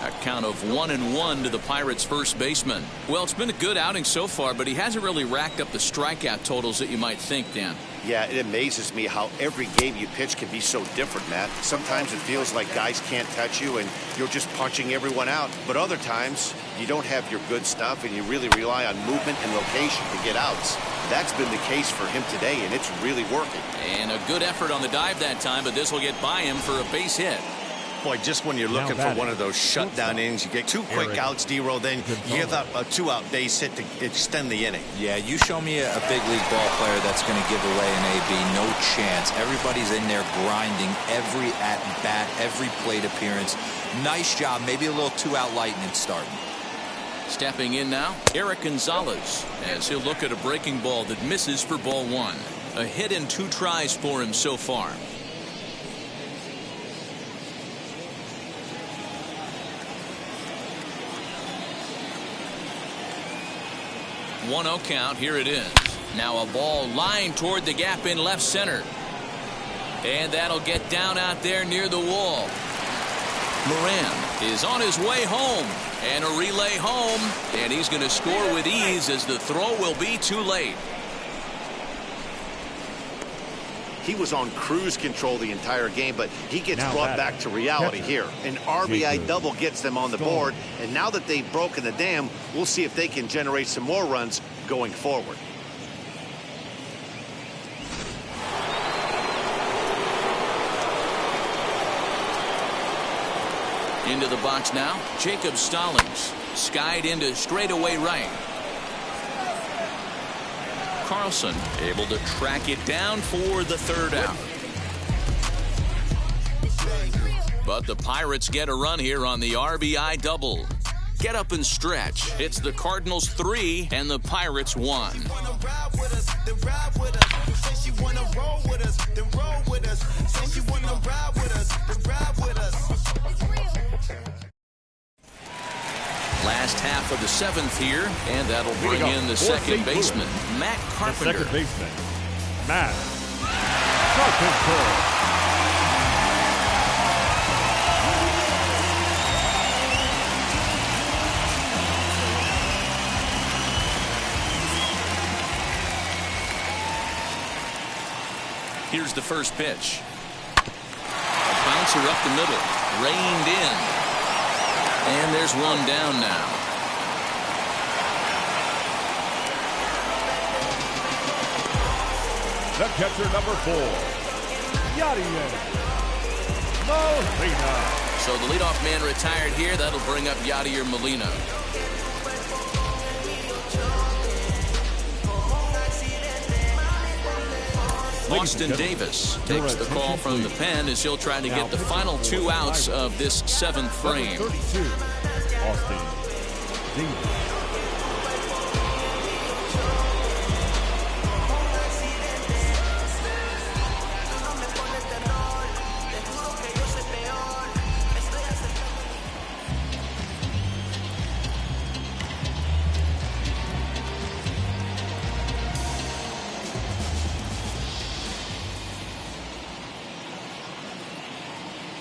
A count of 1-1 to the Pirates' first baseman. Well, it's been a good outing so far, but he hasn't really racked up the strikeout totals that you might think, Dan. Yeah, it amazes me how every game you pitch can be so different, Matt. Sometimes it feels like guys can't touch you and you're just punching everyone out. But other times, you don't have your good stuff and you really rely on movement and location to get outs. That's been the case for him today, and it's really working. And a good effort on the dive that time, but this will get by him for a base hit. Boy, just when you're looking for one of those shutdown innings, you get 2 quick outs, D-Roll, then you give up a 2-out base hit to extend the inning. Yeah, you show me a big league ball player that's going to give away an AB. No chance. Everybody's in there grinding every at-bat, every plate appearance. Nice job. Maybe a little 2-out lightning starting. Stepping in now, Eric Gonzalez, as he'll look at a breaking ball that misses for ball 1. A hit and 2 tries for him so far. 1-0 count. Here it is. Now a ball lined toward the gap in left center. And that'll get down out there near the wall. Moran is on his way home. And a relay home. And he's going to score with ease as the throw will be too late. He was on cruise control the entire game, but he gets brought back to reality here. An RBI double gets them on the board, and now that they've broken the dam, we'll see if they can generate some more runs going forward. Into the box now, Jacob Stallings. Skied into straightaway right. Carlson able to track it down for the 3rd out. But the Pirates get a run here on the RBI double. Get up and stretch. It's the Cardinals 3 and the Pirates 1. Last half of the 7th here, and that'll bring in the second baseman, Matt Carpenter. Second baseman, Matt Carpenter. Here's the first pitch. A bouncer up the middle, reined in. And there's one down now. The catcher, number 4, Yadier Molina. So the leadoff man retired here. That'll bring up Yadier Molina. Austin Davis takes the call from the pen as he'll try to get the final 2 outs of this 7th frame. 32, Austin Davis.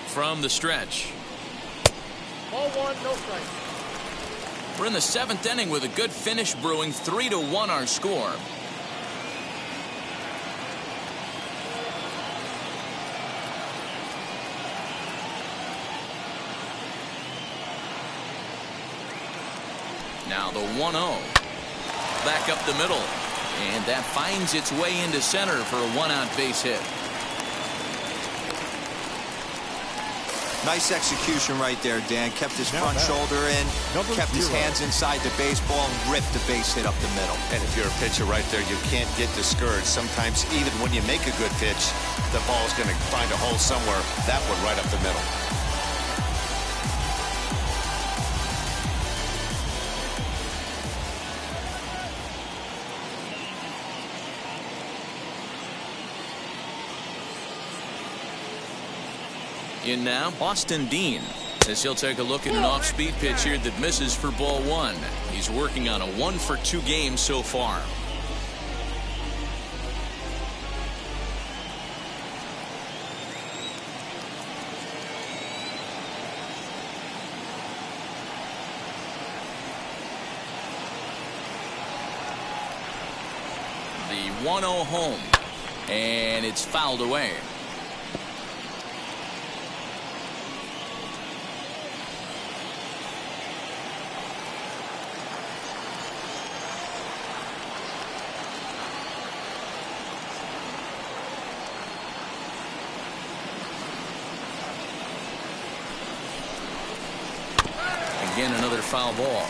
From the stretch. Ball 1, no strike. We're in the 7th inning with a good finish brewing. 3-1 our score. Now the 1-0. Back up the middle. And that finds its way into center for a 1-out base hit. Nice execution right there, Dan. Kept his front shoulder in, kept his hands inside the baseball, and ripped the base hit up the middle. And if you're a pitcher right there, you can't get discouraged. Sometimes even when you make a good pitch, the ball's going to find a hole somewhere. That one right up the middle. In now, Austin Dean, as he'll take a look at an off-speed pitch here that misses for ball one. He's working on a 1-for-2 game so far. The 1-0 home, and it's fouled away. Again, another foul ball.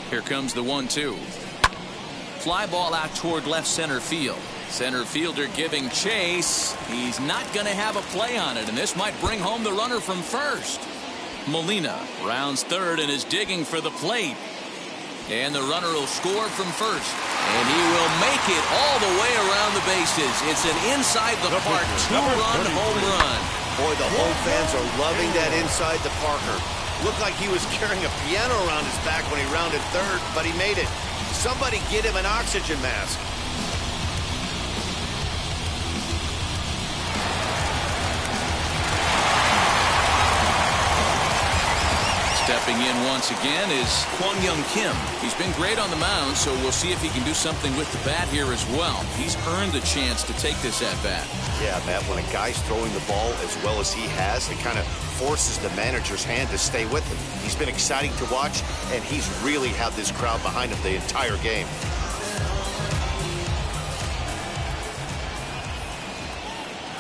Here comes the 1-2. Fly ball out toward left center field. Center fielder giving chase. He's not going to have a play on it, and this might bring home the runner from first. Molina rounds third and is digging for the plate. And the runner will score from first. And he will make it all the way around the bases. It's an inside the park two-run home run. Boy, the home fans are loving that inside the Parker. Looked like he was carrying a piano around his back when he rounded third, but he made it. Somebody get him an oxygen mask. Stepping in once again is Kwang Young Kim. He's been great on the mound, so we'll see if he can do something with the bat here as well. He's earned a chance to take this at bat. Yeah, Matt, when a guy's throwing the ball as well as he has, it kind of forces the manager's hand to stay with him. He's been exciting to watch, and he's really had this crowd behind him the entire game.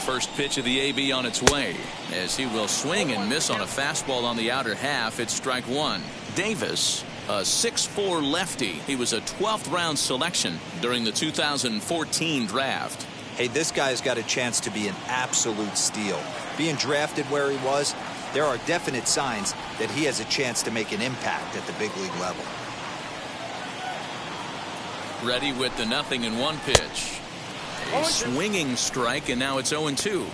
First pitch of the AB on its way, as he will swing and miss on a fastball on the outer half. It's strike one. Davis, a 6'4" lefty. He was a 12th round selection during the 2014 draft. Hey, this guy's got a chance to be an absolute steal. Being drafted where he was, there are definite signs that he has a chance to make an impact at the big league level. Ready with the 0-1 pitch. A swinging strike, and now it's 0-2.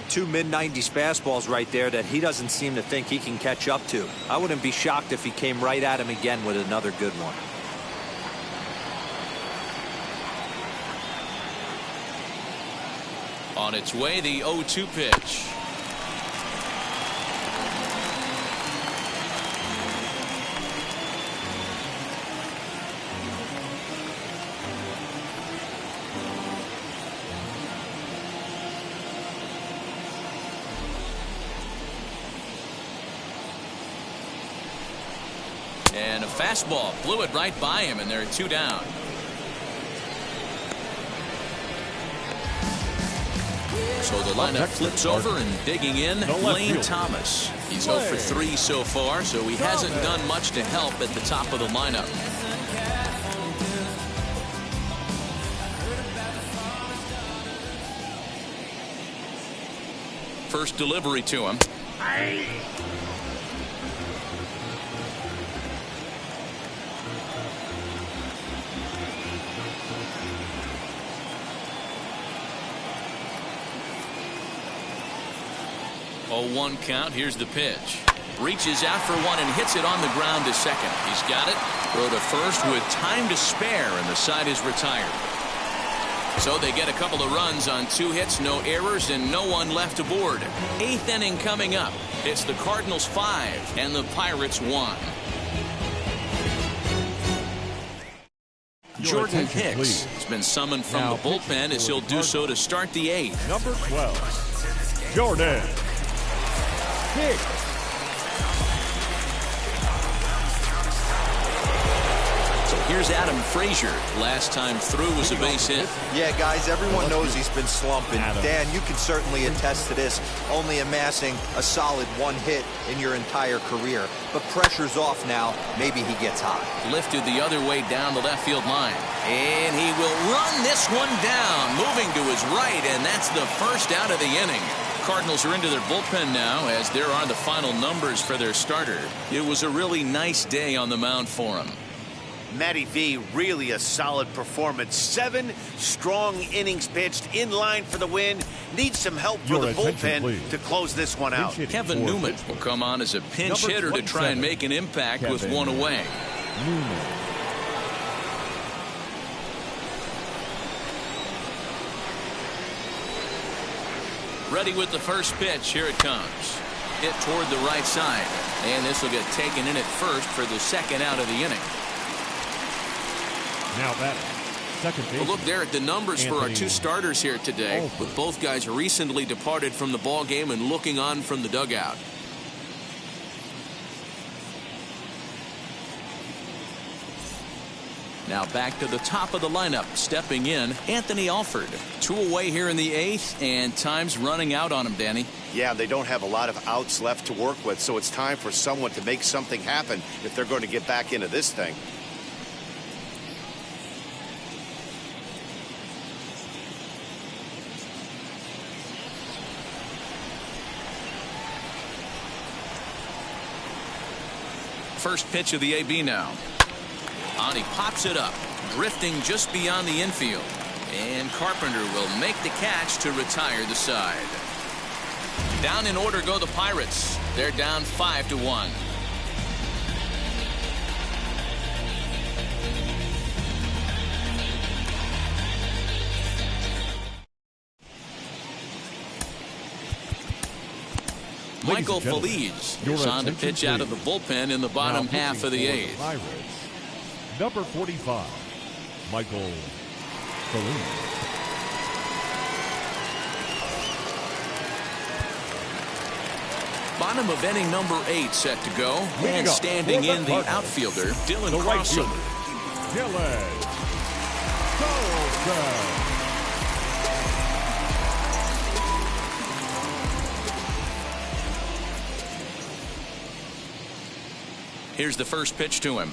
Two mid-90s fastballs right there that he doesn't seem to think he can catch up to. I wouldn't be shocked if he came right at him again with another good one. On its way, the 0-2 pitch. And a fastball blew it right by him, and they're 2 down. So the lineup flips over, and digging in, Lane Thomas. He's 0 for 3 so far, so he hasn't done much to help at the top of the lineup. First delivery to him. Oh, 1 count. Here's the pitch. Reaches out for one and hits it on the ground to second. He's got it. Throw to first with time to spare, and the side is retired. So they get a couple of runs on 2 hits, no errors, and no one left aboard. 8th inning coming up. It's the Cardinals 5 and the Pirates 1. Jordan Hicks has been summoned from the bullpen as he'll do so to start the 8th. Number 12, Jordan Hicks. So here's Adam Frazier. Last time through was a base hit. Yeah, guys, everyone knows he's been slumping. Dan, you can certainly attest to this, only amassing a solid 1 hit in your entire career. But pressure's off now. Maybe he gets hot. Lifted the other way down the left field line. And he will run this one down, moving to his right, and that's the first out of the inning. Cardinals are into their bullpen now, as there are the final numbers for their starter. It was a really nice day on the mound for him. Matty V, really a solid performance. 7 strong innings pitched, in line for the win. Needs some help for the bullpen to close this one out. Kevin Newman will come on as a pinch hitter to try and make an impact with 1 away. Ready with the first pitch. Here it comes. Hit toward the right side. And this will get taken in at first for the second out of the inning. Now that second base. Well, look there at the numbers for our 2 starters here today, with both guys recently departed from the ball game and looking on from the dugout. Now back to the top of the lineup, stepping in, Anthony Alford. 2 away here in the 8th, and time's running out on him, Danny. Yeah, they don't have a lot of outs left to work with, so it's time for someone to make something happen if they're going to get back into this thing. First pitch of the AB now. On, he pops it up, drifting just beyond the infield. And Carpenter will make the catch to retire the side. Down in order go the Pirates. They're down 5-1. Michael Feliz is on to pitch out of the bullpen in the bottom half of the 8th. Pirates, number 45, Michael Feliz. Bottom of inning number 8 set to go. And standing in the outfielder, Dylan Carlson. Dylan Carlson. Here's the first pitch to him.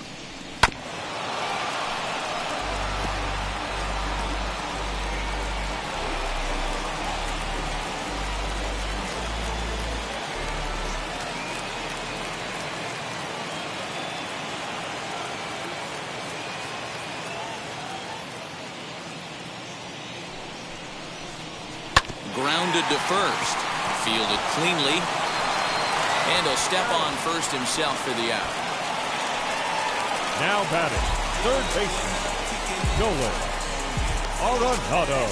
Grounded to first. Fielded cleanly. And he'll step on first himself for the out. Now batting, third baseman, Nolan Arenado.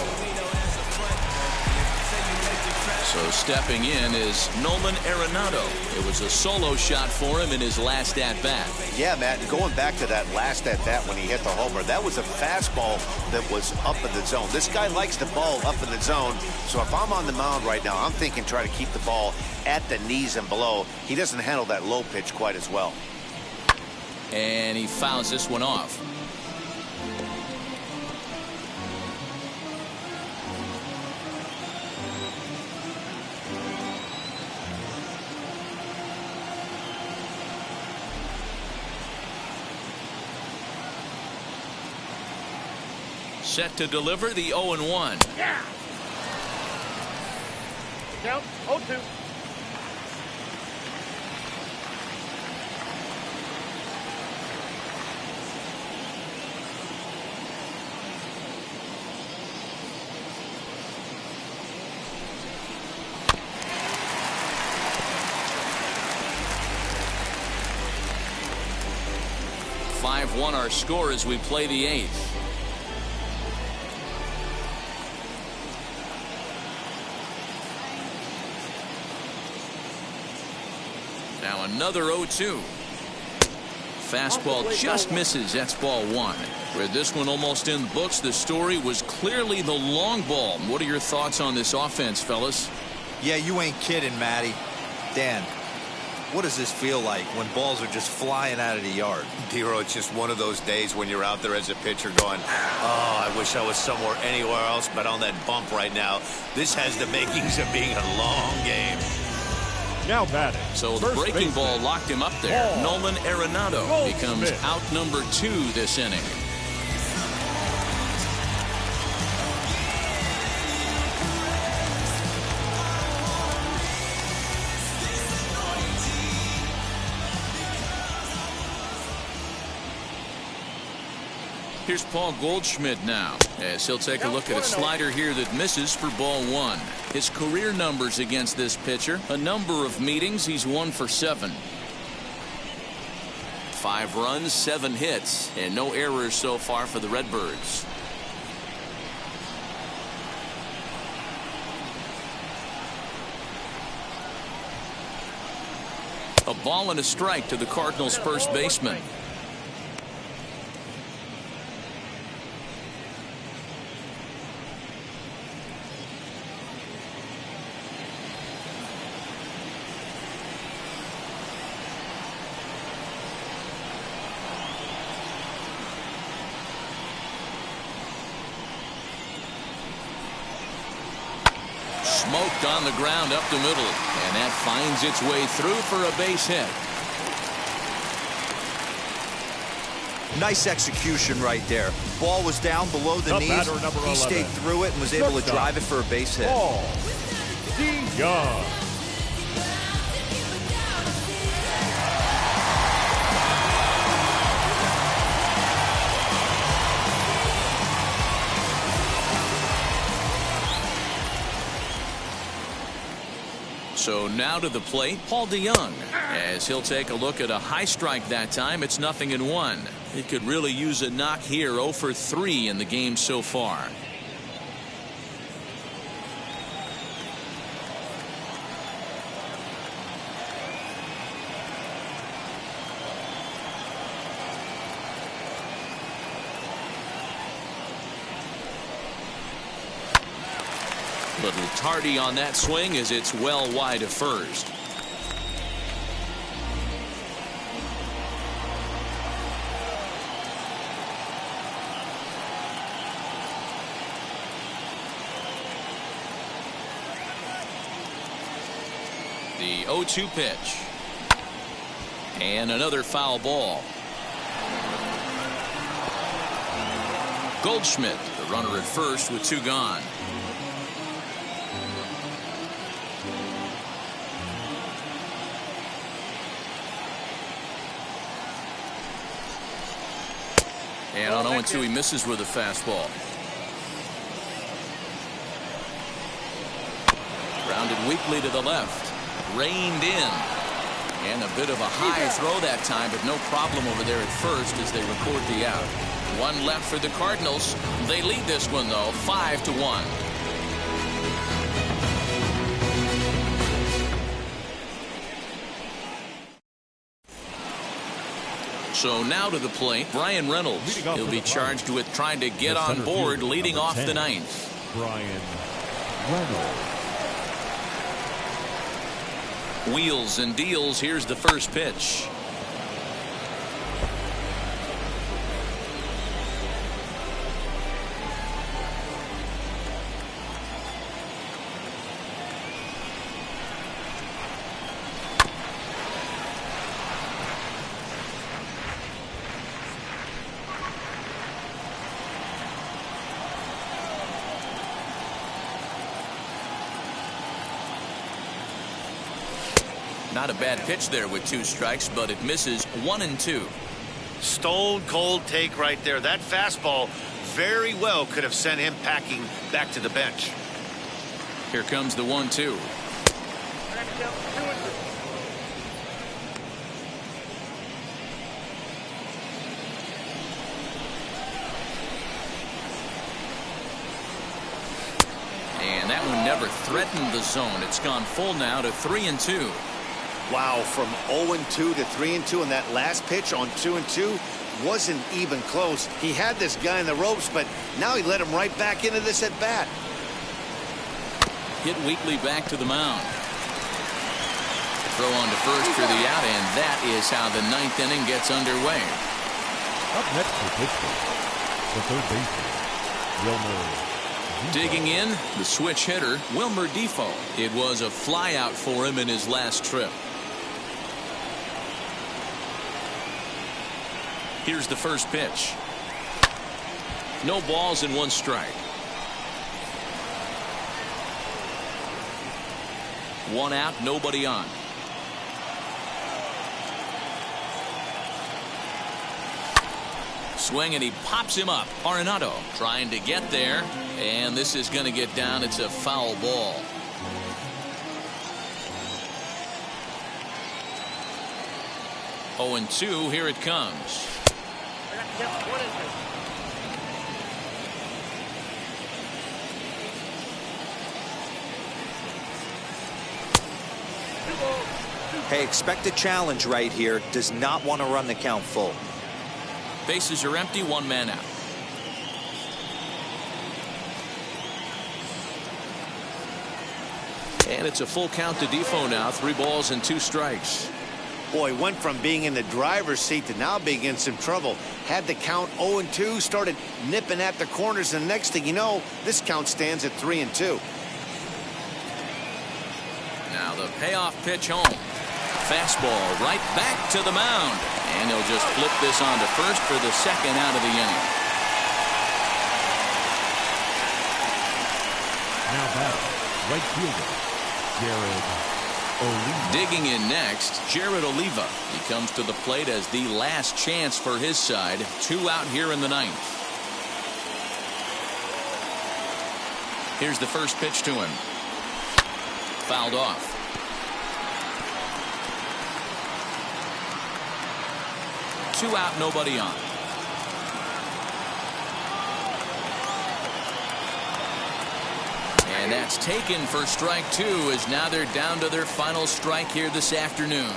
So stepping in is Nolan Arenado. It was a solo shot for him in his last at-bat. Yeah, Matt, going back to that last at-bat when he hit the homer, that was a fastball that was up in the zone. This guy likes the ball up in the zone, so if I'm on the mound right now, I'm thinking try to keep the ball at the knees and below. He doesn't handle that low pitch quite as well. And he fouls this one off. Set to deliver the 0-1. Yeah. Count 0-2. Our score as we play the 8th. Now another 0-2. Fastball just misses. That's ball one. With this one almost in the books, the story was clearly the long ball. What are your thoughts on this offense, fellas? Yeah, you ain't kidding, Matty. Dan, what does this feel like when balls are just flying out of the yard? Dero, it's just one of those days when you're out there as a pitcher going, oh, I wish I was somewhere anywhere else but on that bump right now. This has the makings of being a long game. Now batting. So the breaking ball locked him up there. Nolan Arenado becomes out number 2 this inning. Here's Paul Goldschmidt now, as he'll take a look at a slider here that misses for ball one. His career numbers against this pitcher, a number of meetings, he's 1 for 7. 5 runs, 7 hits, and no errors so far for the Redbirds. A ball and a strike to the Cardinals' first baseman. Smoked on the ground up the middle, and that finds its way through for a base hit. Nice execution right there. Ball was down below the knees. He stayed through it and was able to drive it for a base hit. Paul DeYoung. So now to the plate, Paul DeYoung, as he'll take a look at a high strike that time. It's 0-1. He could really use a knock here. 0 for 3 in the game so far. Little tardy on that swing as it's well wide of first. The 0-2 pitch. And another foul ball. Goldschmidt, the runner at first with 2 gone. And on 0-2, he misses with a fastball. Grounded weakly to the left. Reined in. And a bit of a high throw that time, but no problem over there at first as they record the out. 1 left for the Cardinals. They lead this one, though, 5-1. So now to the plate, Brian Reynolds. He'll be charged with trying to get on board, leading off the 9th. Brian Reynolds. Wheels and deals. Here's the first pitch. Not a bad pitch there with 2 strikes, but it misses 1-2. Stone cold take right there. That fastball very well could have sent him packing back to the bench. Here comes the 1-2. And that one never threatened the zone. It's gone full now to 3-2. Wow, from 0-2 to 3-2, and that last pitch on 2-2 wasn't even close. He had this guy in the ropes, but now he let him right back into this at bat. Hit weakly back to the mound. Throw on to first for the out, and that is how the ninth inning gets underway. Up next for Pittsburgh, the third baseman, Wilmer. Digging in, the switch hitter, Wilmer Defoe. It was a flyout for him in his last trip. Here's the first pitch. No balls and 1 strike. 1 out, nobody on. Swing, and he pops him up. Arenado trying to get there, and this is going to get down. It's a foul ball. Oh, and 2, here it comes. Hey, expect a challenge right here. Does not want to run the count full. Bases are empty, 1 man out. And it's a full count to Defoe now. 3 balls and 2 strikes. Boy, went from being in the driver's seat to now being in some trouble. Had the count 0-2, started nipping at the corners, and the next thing you know, this count stands at 3-2. Now the payoff pitch home. Fastball right back to the mound. And he'll just flip this on to first for the second out of the inning. Now batting, right fielder, Jared Oliva. Digging in next, Jared Oliva. He comes to the plate as the last chance for his side. 2 out here in the 9th. Here's the first pitch to him. Fouled off. Two out, nobody on. And that's taken for strike 2, as now they're down to their final strike here this afternoon.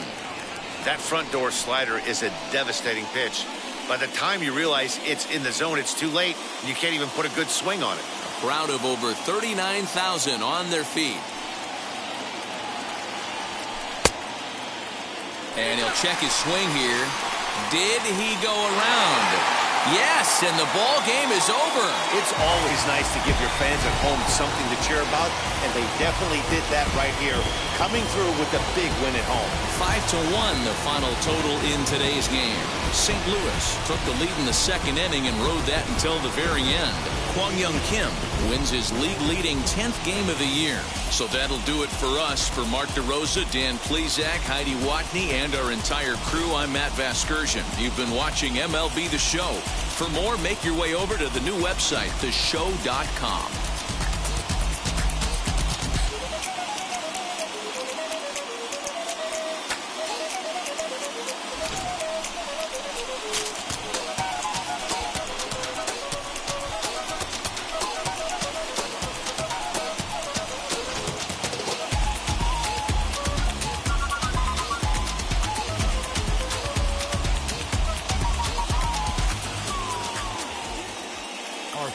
That front door slider is a devastating pitch. By the time you realize it's in the zone, it's too late, and you can't even put a good swing on it. A crowd of over 39,000 on their feet. And he'll check his swing here. Did he go around? Yes, and the ball game is over. It's always nice to give your fans at home something to cheer about, and they definitely did that right here, coming through with a big win at home. 5-1 the final total in today's game. St. Louis took the lead in the second inning and rode that until the very end. Kwang Young Kim wins his league-leading 10th game of the year. So that'll do it for us. For Mark DeRosa, Dan Plesac, Heidi Watney, and our entire crew, I'm Matt Vasgersian. You've been watching MLB The Show. For more, make your way over to the new website, theshow.com.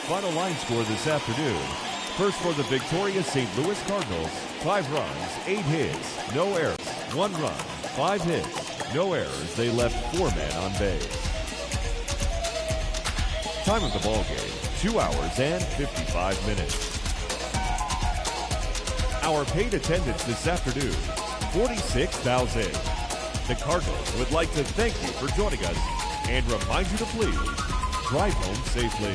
Final line score this afternoon. First for the victorious St. Louis Cardinals, 5 runs, 8 hits, no errors, 1 run, 5 hits, no errors. They left 4 men on base. Time of the ball game, 2 hours and 55 minutes. Our paid attendance this afternoon, 46,000. The Cardinals would like to thank you for joining us and remind you to please drive home safely.